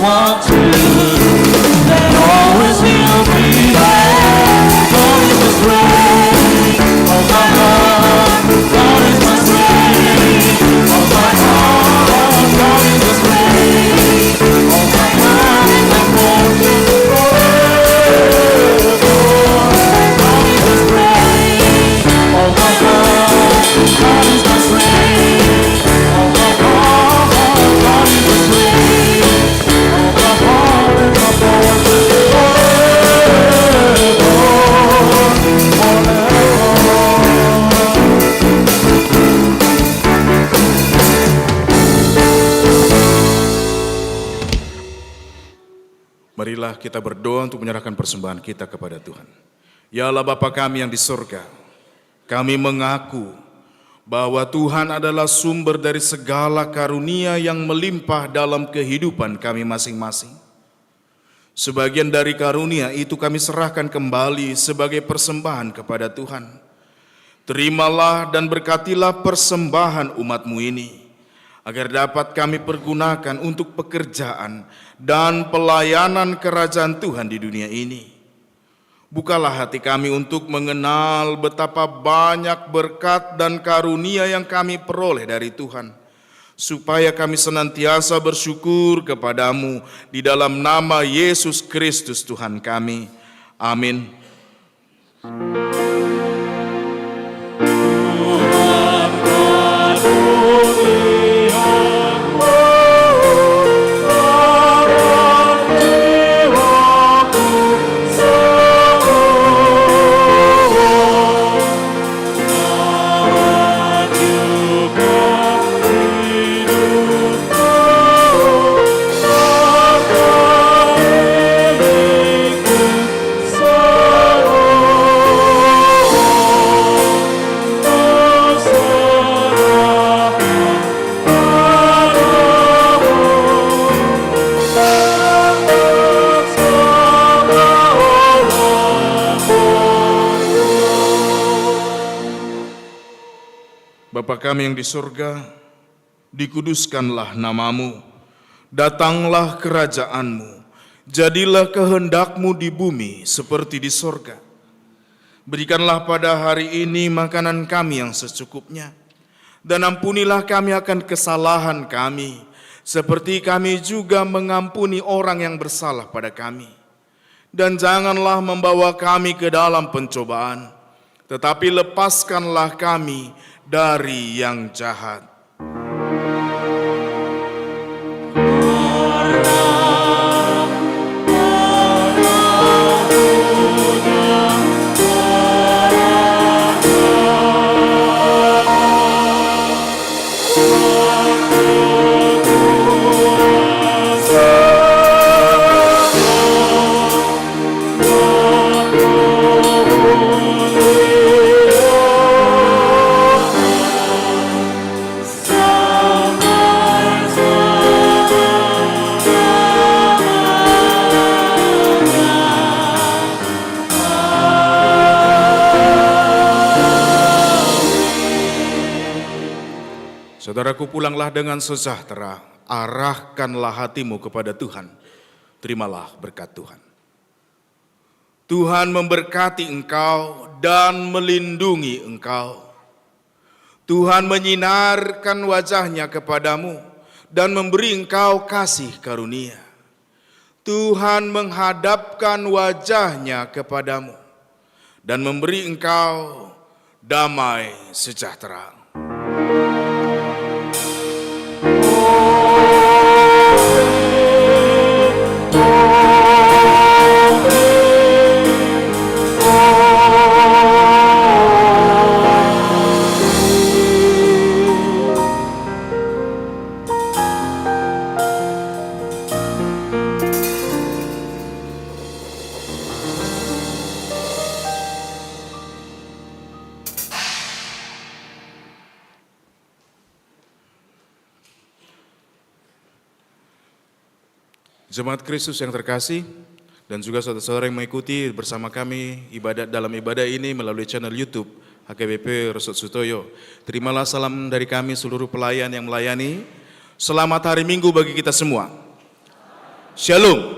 want to. They always will be there. God is the strength of my heart. God is my strength of my heart. God is the strength of my heart and my portion forever. God is the strength of my heart. God is my strength of my heart. God is the strength of my heart and my portion forever. Marilah kita berdoa untuk menyerahkan persembahan kita kepada Tuhan. Ya Allah Bapa kami yang di surga, kami mengaku bahwa Tuhan adalah sumber dari segala karunia yang melimpah dalam kehidupan kami masing-masing. Sebagian dari karunia itu kami serahkan kembali sebagai persembahan kepada Tuhan. Terimalah dan berkatilah persembahan umat-Mu ini, agar dapat kami pergunakan untuk pekerjaan dan pelayanan kerajaan Tuhan di dunia ini. Bukalah hati kami untuk mengenal betapa banyak berkat dan karunia yang kami peroleh dari Tuhan, supaya kami senantiasa bersyukur kepadamu di dalam nama Yesus Kristus Tuhan kami. Amin. Bapa kami yang di surga, dikuduskanlah namamu, datanglah kerajaanmu, jadilah kehendak-Mu di bumi seperti di surga. Berikanlah pada hari ini makanan kami yang secukupnya, dan ampunilah kami akan kesalahan kami, seperti kami juga mengampuni orang yang bersalah pada kami. Dan janganlah membawa kami ke dalam pencobaan, tetapi lepaskanlah kami dari yang jahat. Saudaraku, pulanglah dengan sejahtera, arahkanlah hatimu kepada Tuhan, terimalah berkat Tuhan. Tuhan memberkati engkau dan melindungi engkau. Tuhan menyinarkan wajahnya kepadamu dan memberi engkau kasih karunia. Tuhan menghadapkan wajahnya kepadamu dan memberi engkau damai sejahtera. Jemaat Kristus yang terkasih, dan juga saudara-saudara yang mengikuti bersama kami dalam ibadah ini melalui channel YouTube HKBP Resort Sutoyo. Terimalah salam dari kami seluruh pelayan yang melayani. Selamat hari Minggu bagi kita semua. Shalom.